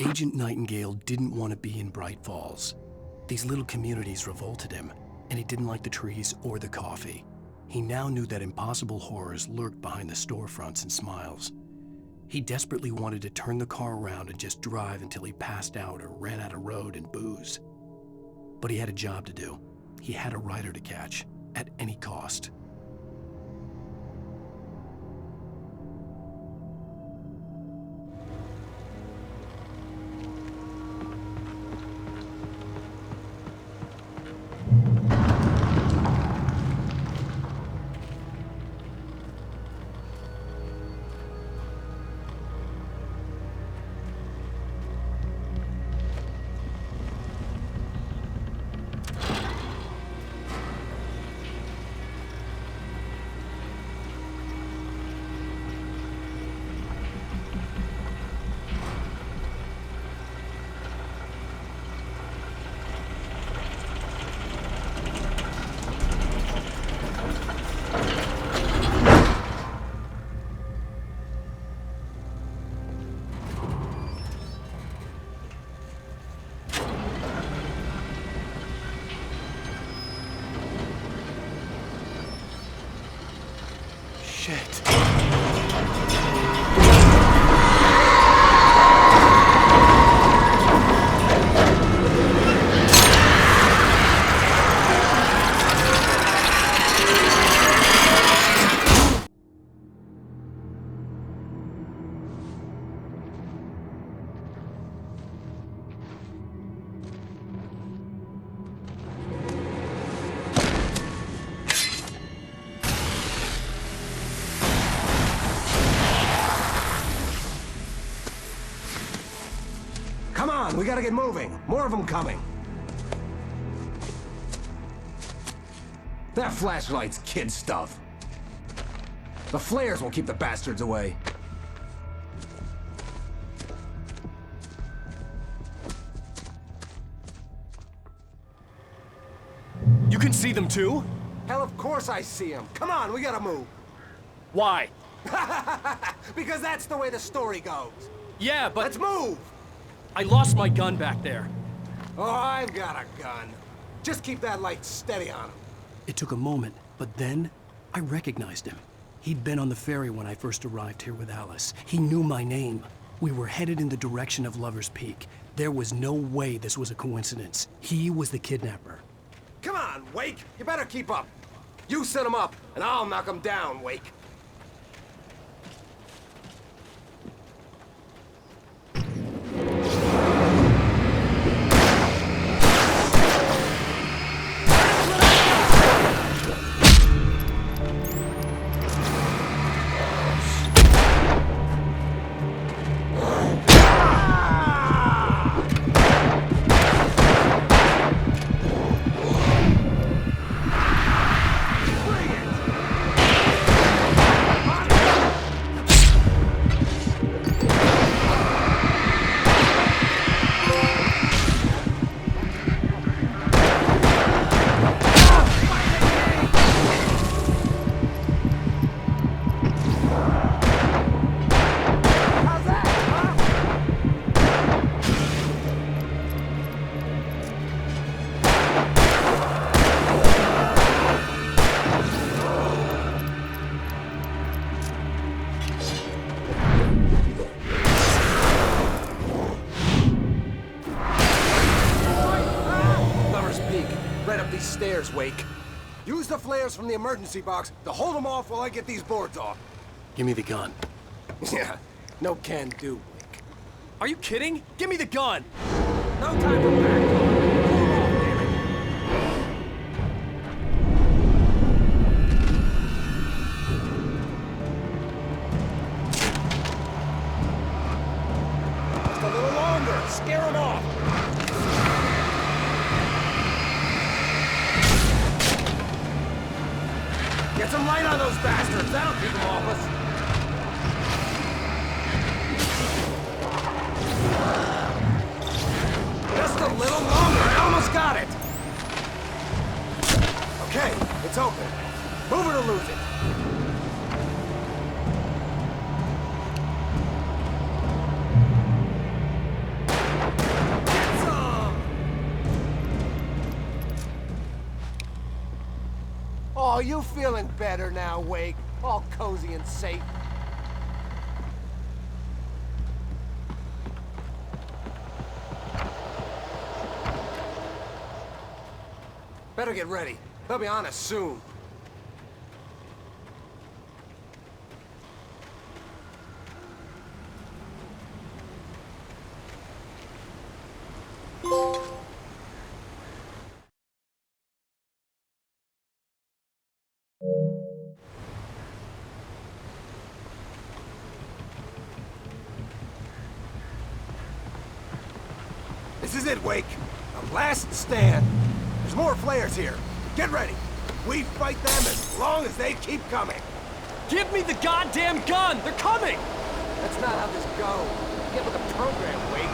Agent Nightingale didn't want to be in Bright Falls. These little communities revolted him, and he didn't like the trees or the coffee. He now knew that impossible horrors lurked behind the storefronts and smiles. He desperately wanted to turn the car around and just drive until he passed out or ran out of road and booze. But he had a job to do. He had a rider to catch, at any cost. Shit. on, we gotta get moving. More of them coming. That flashlight's kid stuff. The flares will keep the bastards away. You can see them too? Hell, of course I see them. Come on, we gotta move. Why? Because that's the way the story goes. Yeah, but... Let's move! I lost my gun back there. Oh, I've got a gun. Just keep that light steady on him. It took a moment, but then I recognized him. He'd been on the ferry when I first arrived here with Alice. He knew my name. We were headed in the direction of Lover's Peak. There was no way this was a coincidence. He was the kidnapper. Come on, Wake! You better keep up. You set him up, and I'll knock him down, Wake. Stairs, Wake. Use the flares from the emergency box to hold them off while I get these boards off. Give me the gun. Yeah, no can do, Wake. Are you kidding? Give me the gun! No time for back. Just a little longer. Scare them off. Get some light on those bastards. That'll keep them off us. Just a little longer. I almost got it. Okay, it's open. Move it or lose it. Get some! Oh, you feeling better now, Wake? All cozy and safe. Better get ready. They'll be on us soon. This is it, Wake. The last stand. There's more flares here. Get ready. We fight them as long as they keep coming. Give me the goddamn gun! They're coming! That's not how this goes. Get with the program, Wake.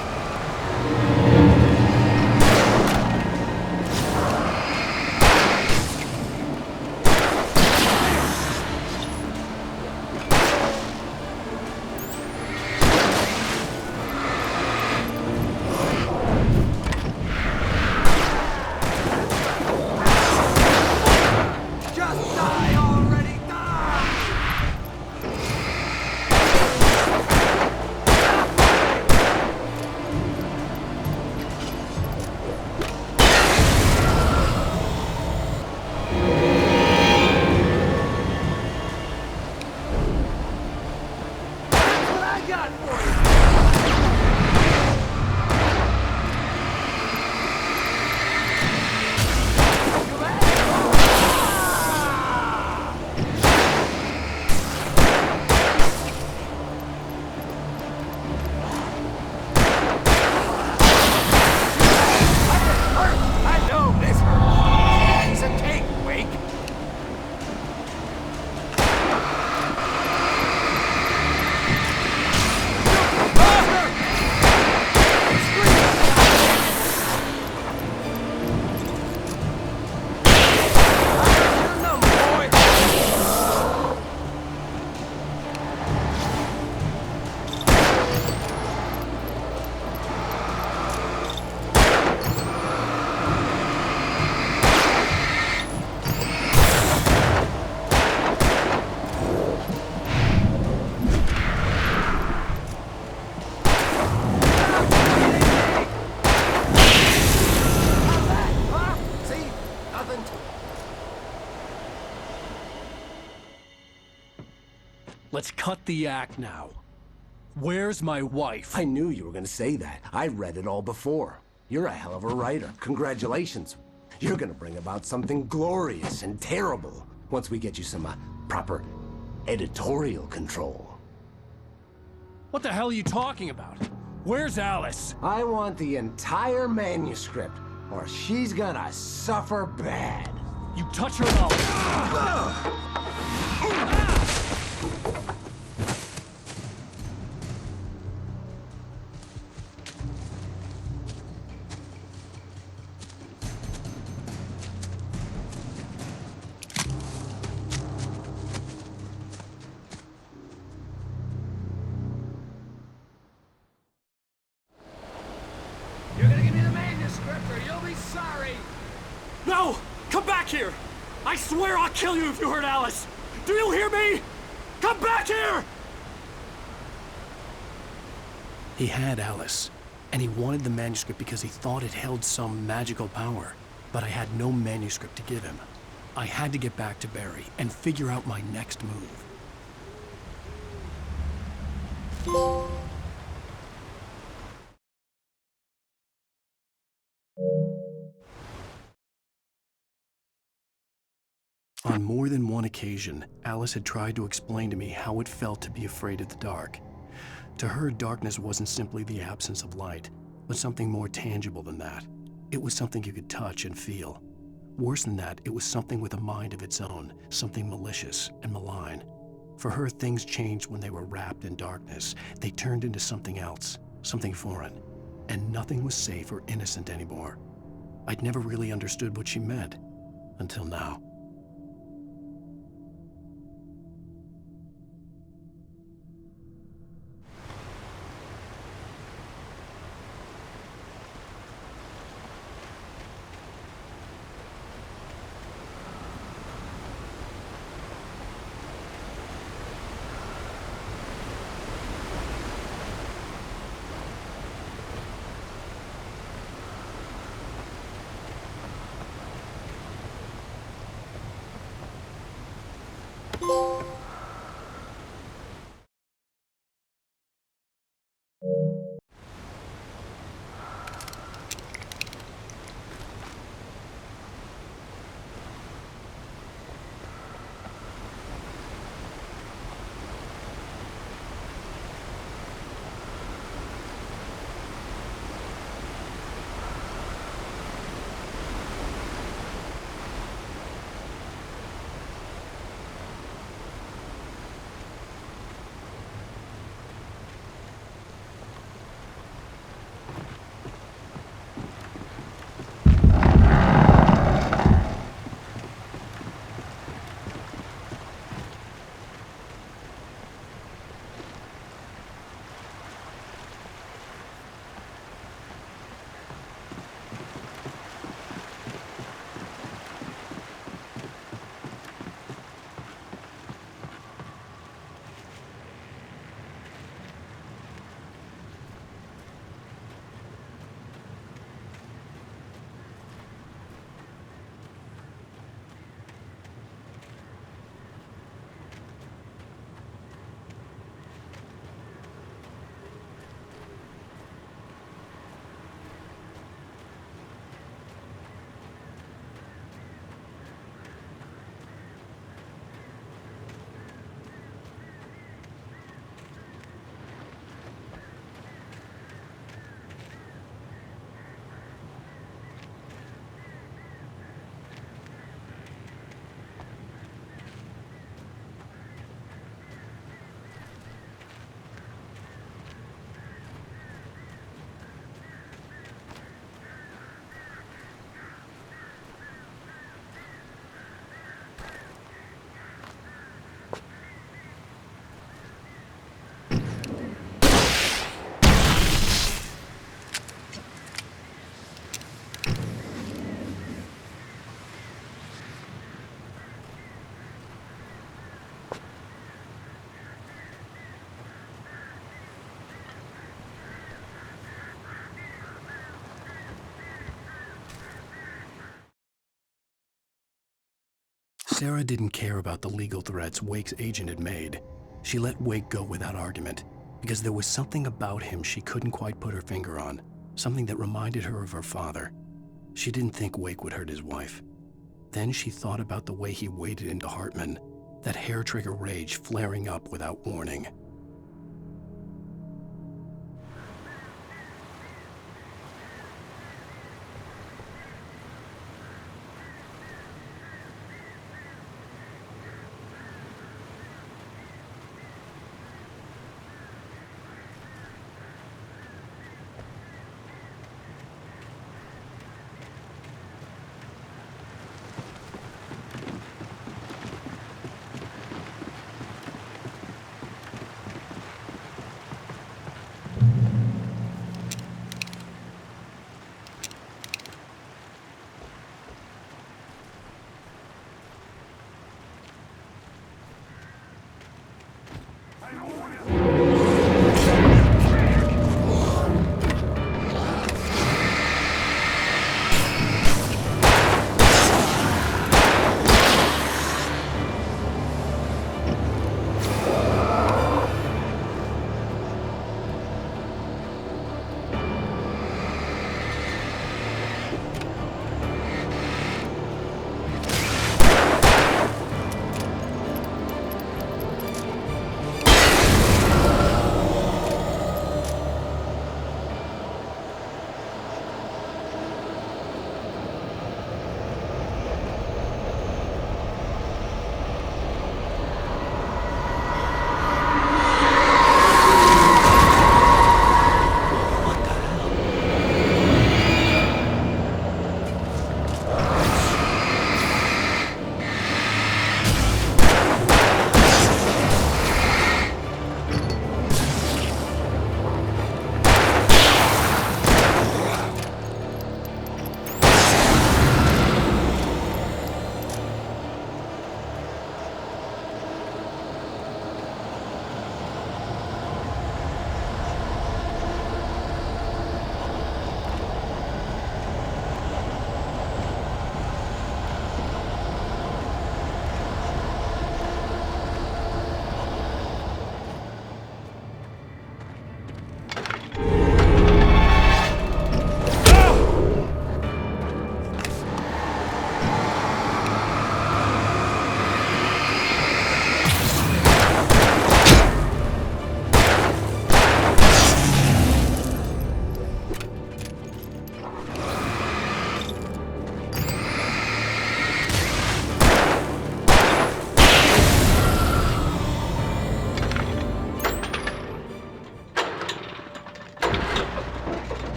let's cut the act now. Where's my wife? I knew you were gonna say that. I read it all before. You're a hell of a writer. Congratulations. You're gonna bring about something glorious and terrible once we get you some proper editorial control. What the hell are you talking about? Where's Alice? I want the entire manuscript, or she's gonna suffer bad. You touch her and I'll... You're gonna give me the manuscript or you'll be sorry! No! Come back here! I swear I'll kill you if you hurt Alice! Do you hear me? Come back here! He had Alice, and he wanted the manuscript because he thought it held some magical power. But I had no manuscript to give him. I had to get back to Barry and figure out my next move. On more than one occasion, Alice had tried to explain to me how it felt to be afraid of the dark. To her, darkness wasn't simply the absence of light, but something more tangible than that. It was something you could touch and feel. Worse than that, it was something with a mind of its own, something malicious and malign. For her, things changed when they were wrapped in darkness. They turned into something else, something foreign, and nothing was safe or innocent anymore. I'd never really understood what she meant, until now. Sarah didn't care about the legal threats Wake's agent had made. She let Wake go without argument, because there was something about him she couldn't quite put her finger on, something that reminded her of her father. She didn't think Wake would hurt his wife. Then she thought about the way he waded into Hartman, that hair-trigger rage flaring up without warning.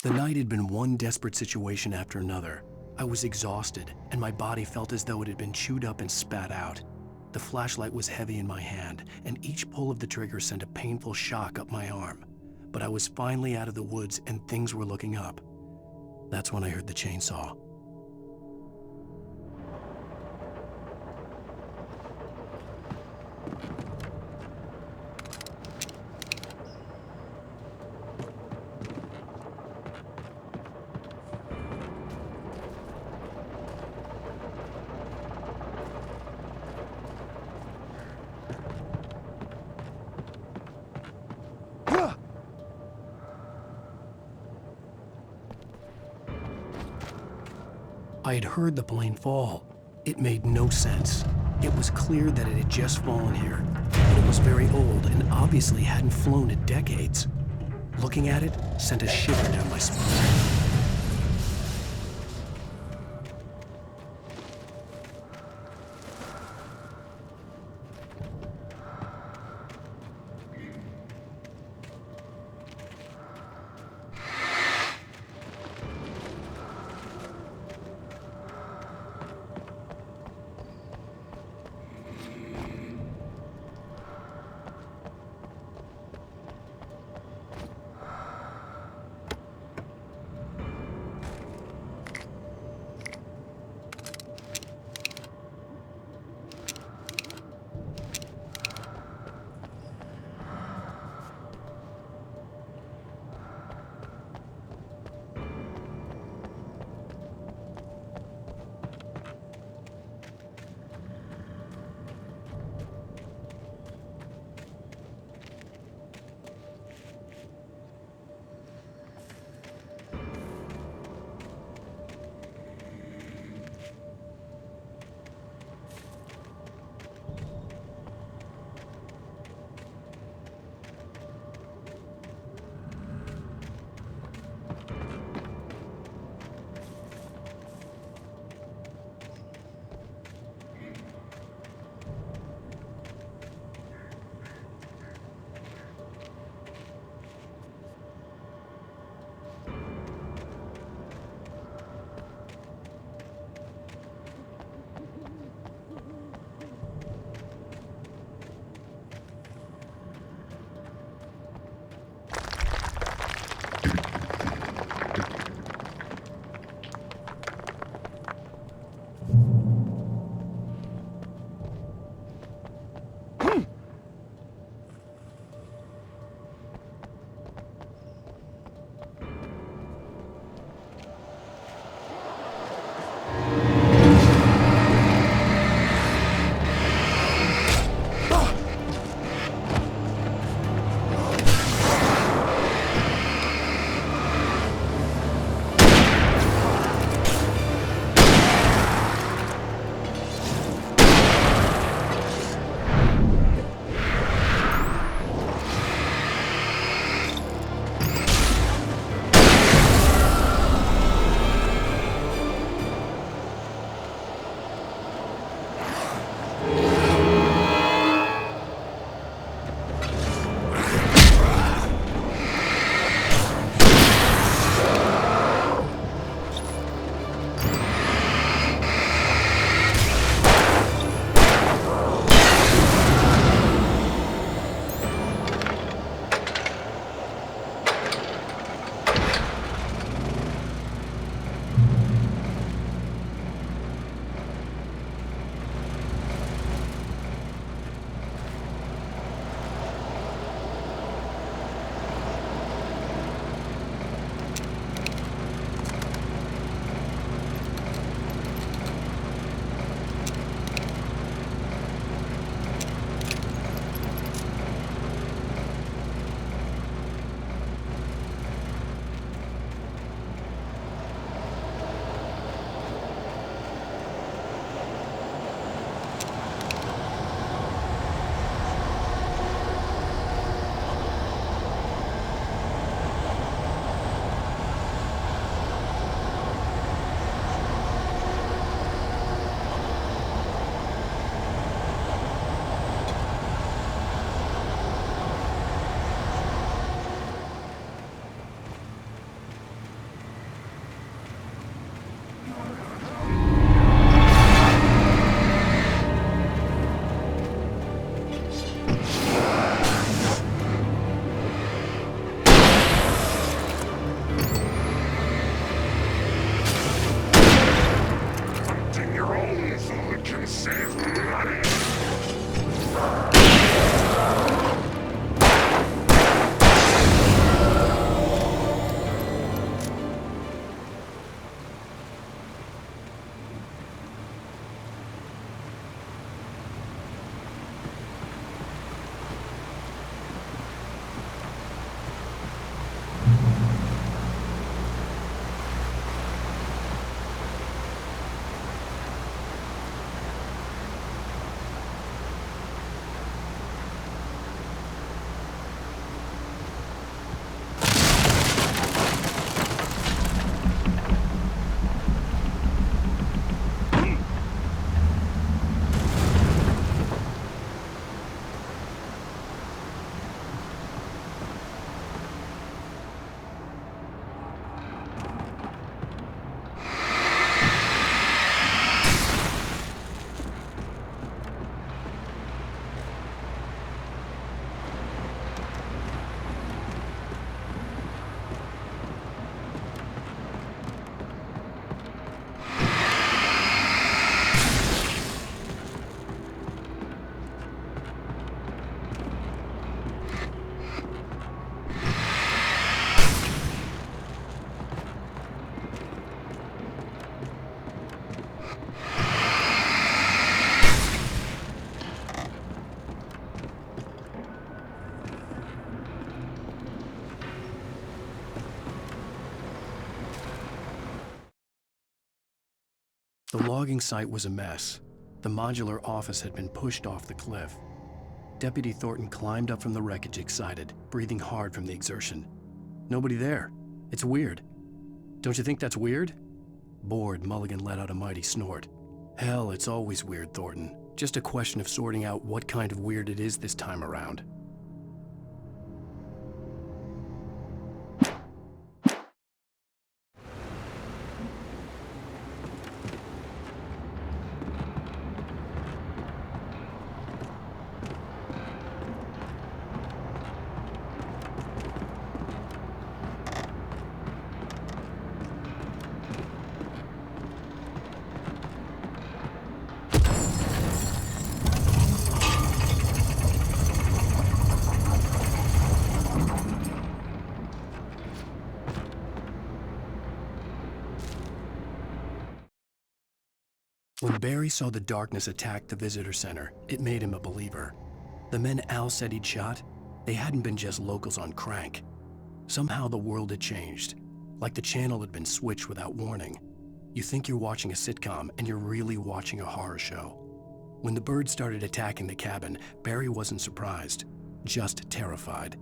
The night had been one desperate situation after another. I was exhausted, and my body felt as though it had been chewed up and spat out. The flashlight was heavy in my hand, and each pull of the trigger sent a painful shock up my arm. But I was finally out of the woods, and things were looking up. That's when I heard the chainsaw. I had heard the plane fall. It made no sense. It was clear that it had just fallen here, but it was very old and obviously hadn't flown in decades. Looking at it sent a shiver down my spine. The logging site was a mess. The modular office had been pushed off the cliff. Deputy Thornton climbed up from the wreckage excited, breathing hard from the exertion. Nobody there. It's weird. Don't you think that's weird? Bored, Mulligan let out a mighty snort. Hell, it's always weird, Thornton. Just a question of sorting out what kind of weird it is this time around. When Barry saw the darkness attack the visitor center, it made him a believer. The men Al said he'd shot, they hadn't been just locals on crank. Somehow the world had changed, like the channel had been switched without warning. You think you're watching a sitcom, and you're really watching a horror show. When the birds started attacking the cabin, Barry wasn't surprised, just terrified.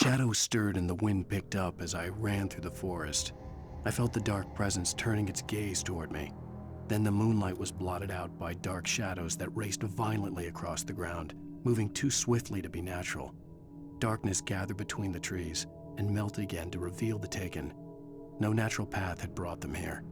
Shadows stirred and the wind picked up as I ran through the forest. I felt the dark presence turning its gaze toward me. Then the moonlight was blotted out by dark shadows that raced violently across the ground. moving too swiftly to be natural. Darkness gathered between the trees and melted again to reveal the Taken. No natural path had brought them here.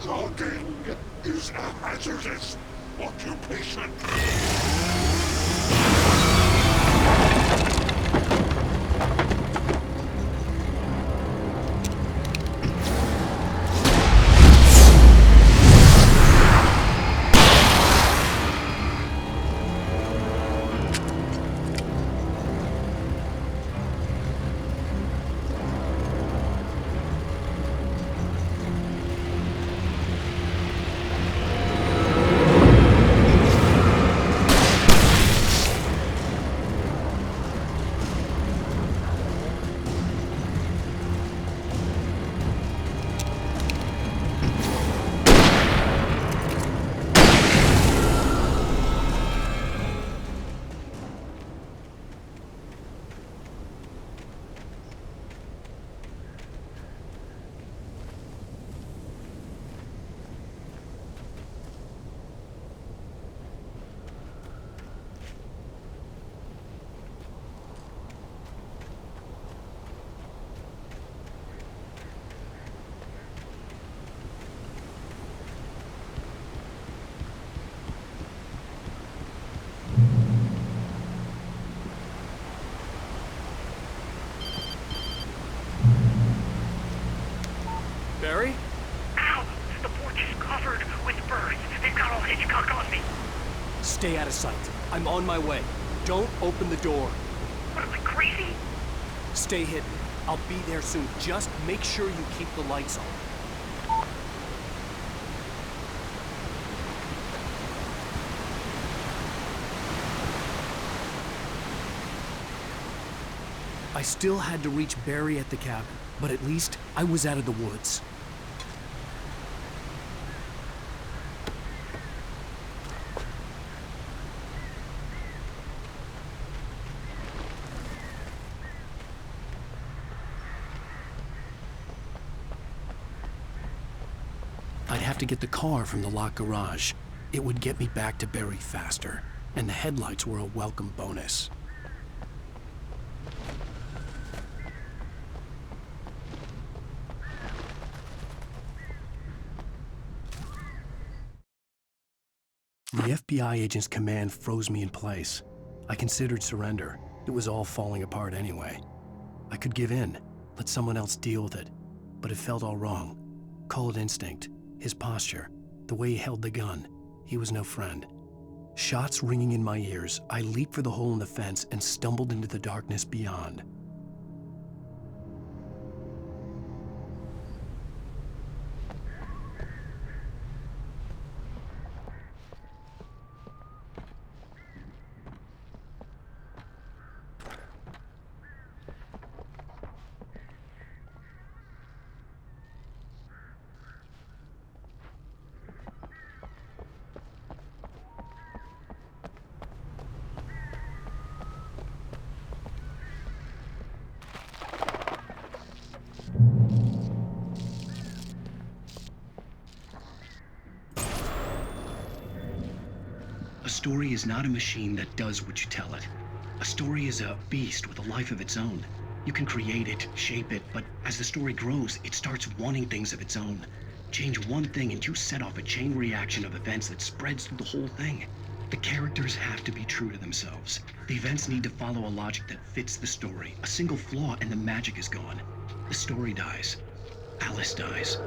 Logging is a hazardous occupation. Barry? Ow! The porch is covered with birds. They've got all Hitchcock on me. Stay out of sight. I'm on my way. Don't open the door. What, am I crazy? Stay hidden. I'll be there soon. Just make sure you keep the lights on. I still had to reach Barry at the cabin, but at least I was out of the woods. I'd have to get the car from the locked garage. It would get me back to Barry faster, and the headlights were a welcome bonus. The FBI agent's command froze me in place. I considered surrender. It was all falling apart anyway. I could give in, let someone else deal with it, but it felt all wrong. Call it instinct, his posture, the way he held the gun. He was no friend. Shots ringing in my ears, I leaped for the hole in the fence and stumbled into the darkness beyond. story is not a machine that does what you tell it. A story is a beast with a life of its own. You can create it, shape it, but as the story grows, it starts wanting things of its own. Change one thing and you set off a chain reaction of events that spreads through the whole thing. The characters have to be true to themselves. The events need to follow a logic that fits the story. A single flaw and the magic is gone. The story dies. Alice dies.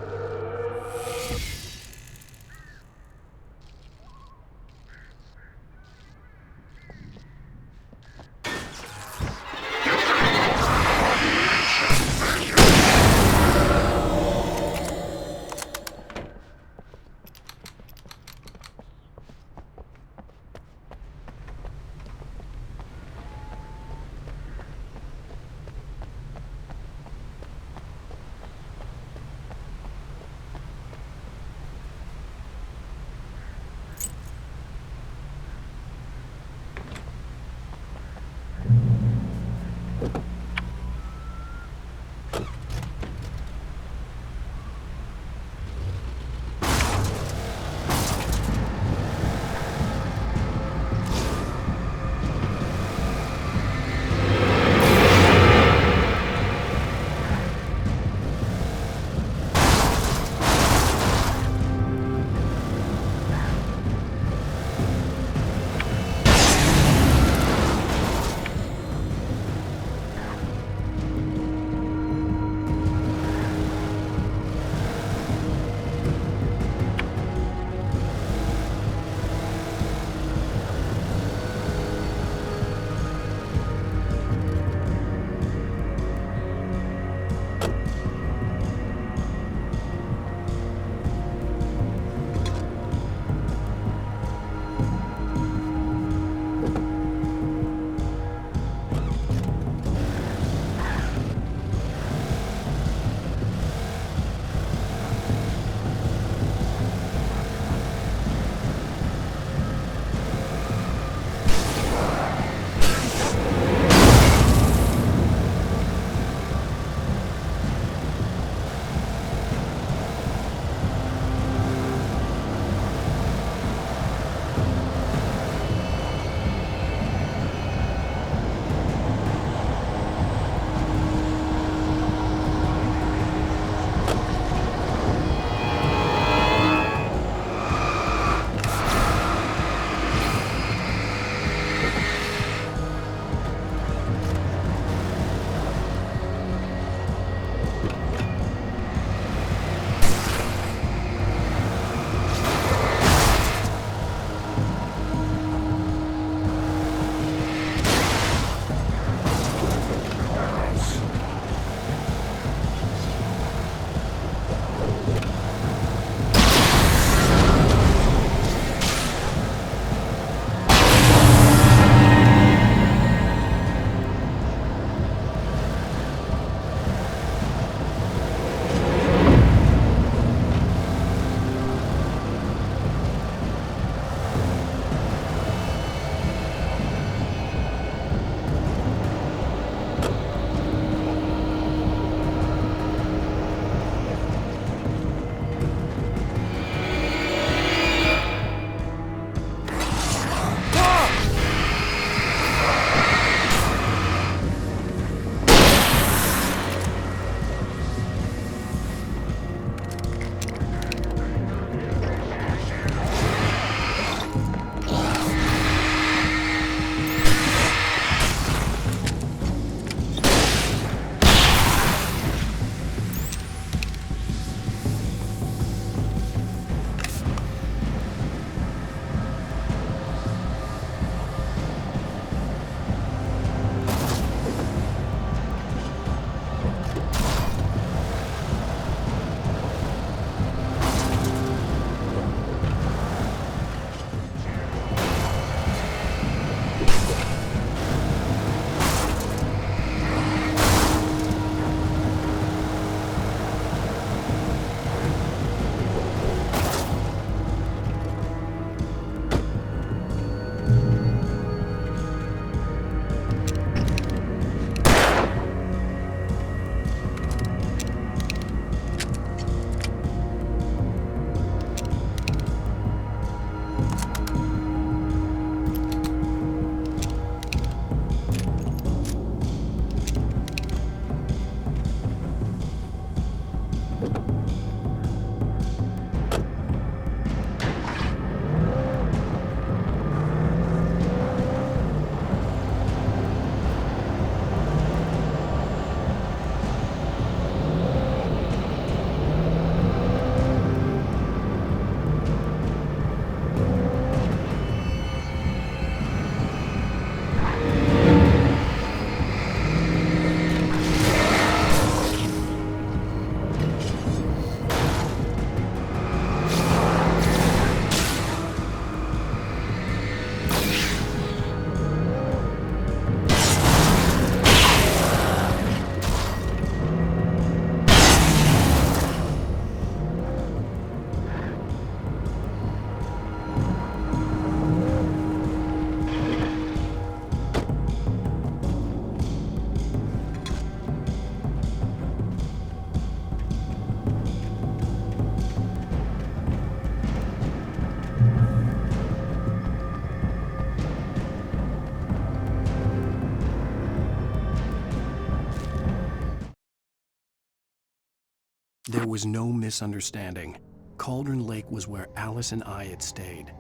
There was no misunderstanding. Cauldron Lake was where Alice and I had stayed,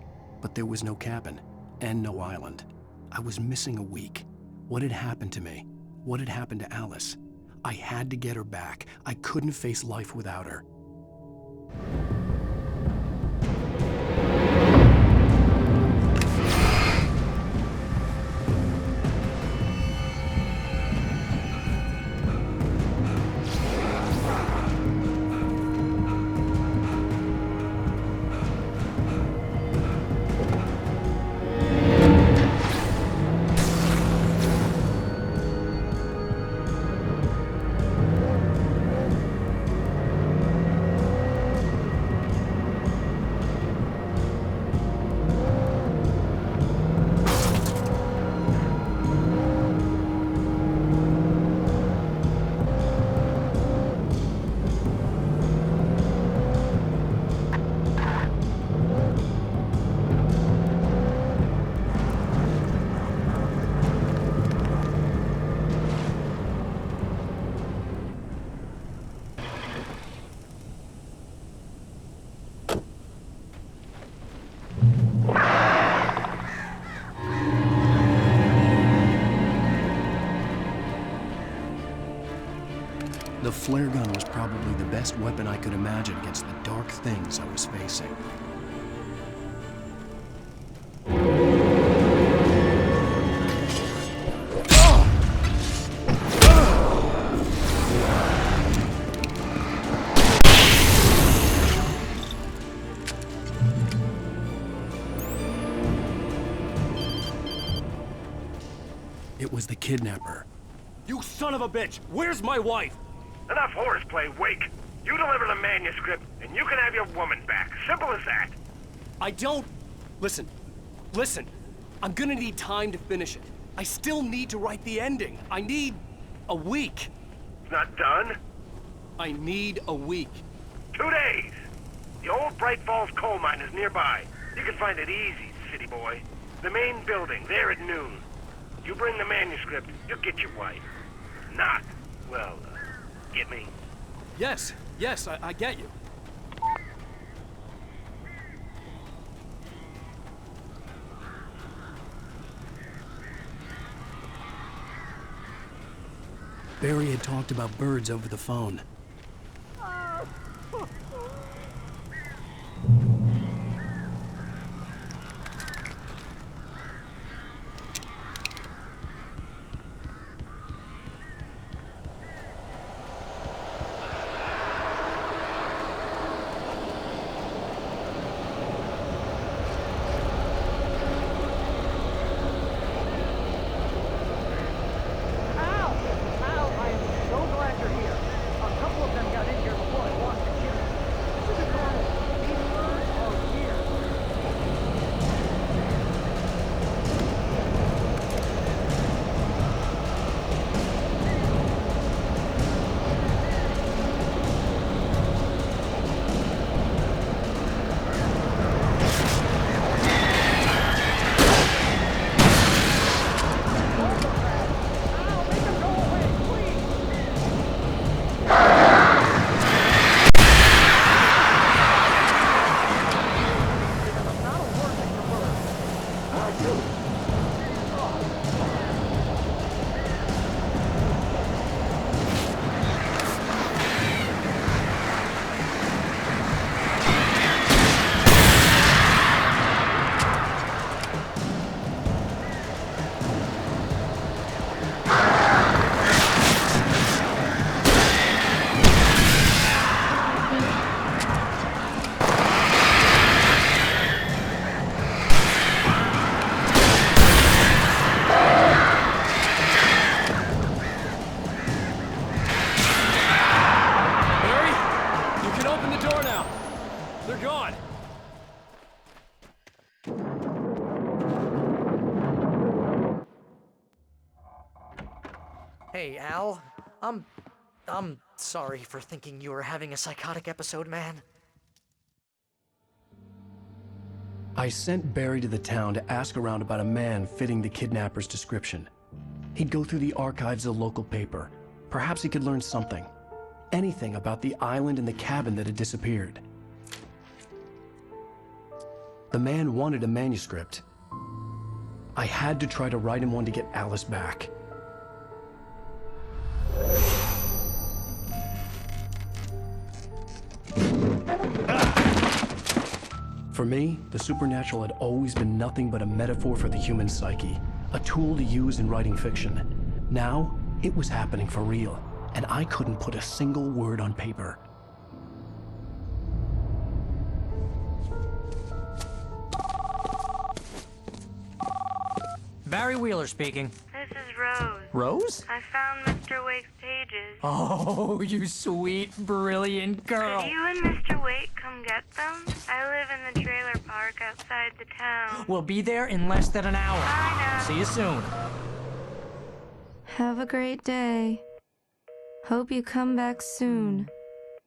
but there was no cabin and no island. I was missing a week. What had happened to me? What had happened to Alice? I had to get her back. I couldn't face life without her. The flare gun was probably the best weapon I could imagine against the dark things I was facing. It was the kidnapper. You son of a bitch! Where's my wife? Enough horseplay, Wake. You deliver the manuscript, and you can have your woman back. Simple as that. I don't... Listen. I'm gonna need time to finish it. I still need to write the ending. I need a week. It's not done? I need a week. 2 days. The old Bright Falls coal mine is nearby. You can find it easy, city boy. The main building, there at noon. You bring the manuscript, you'll get your wife. Not, well, get me? Yes, I get you. Barry had talked about birds over the phone. Hey, Al. I'm sorry for thinking you were having a psychotic episode, man. I sent Barry to the town to ask around about a man fitting the kidnapper's description. He'd go through the archives of the local paper. Perhaps he could learn something. anything about the island and the cabin that had disappeared. The man wanted a manuscript. I had to try to write him one to get Alice back. For me, the supernatural had always been nothing but a metaphor for the human psyche, a tool to use in writing fiction. Now, it was happening for real, and I couldn't put a single word on paper. Barry Wheeler speaking. This is Rose. Rose? I found Mr. Wake's pages. Oh, you sweet, brilliant girl. Could you and Mr. Wake come get them? I live in the trailer park outside the town. We'll be there in less than an hour. Bye now. See you soon. Have a great day. Hope you come back soon.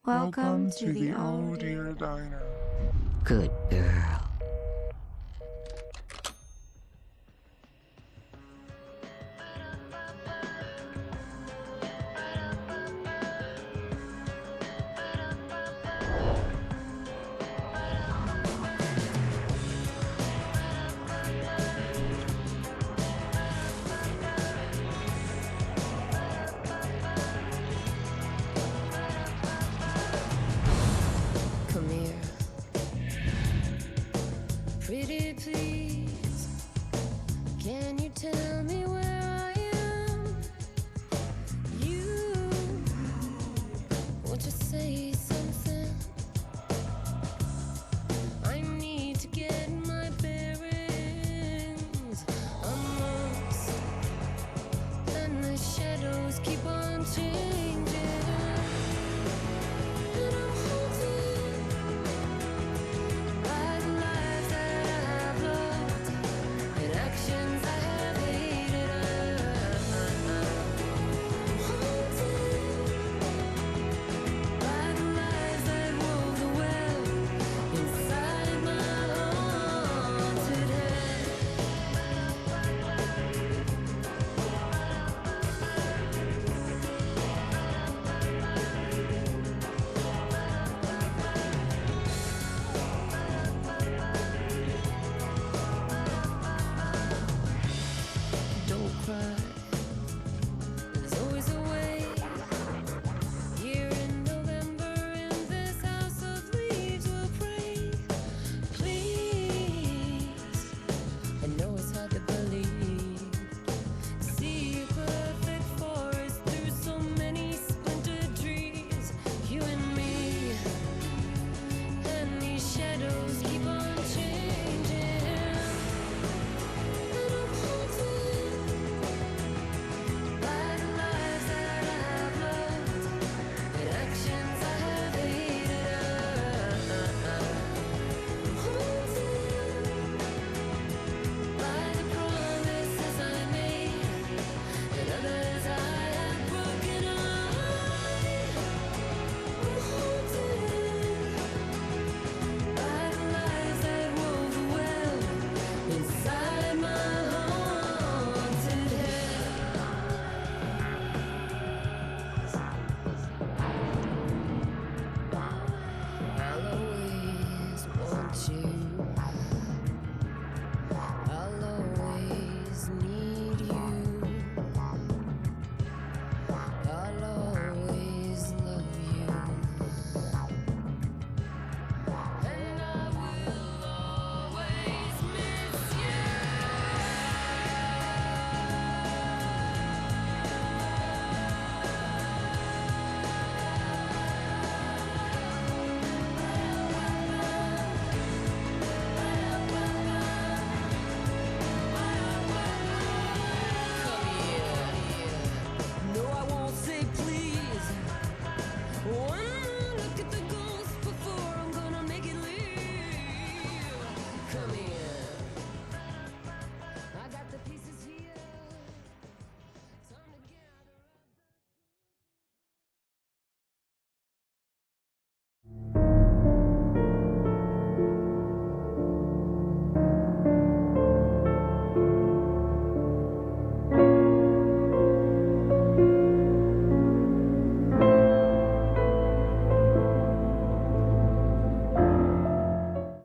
Welcome to the Oh Dear Diner. Good girl. Come here. Pretty please, can you tell me where I am? You, what you say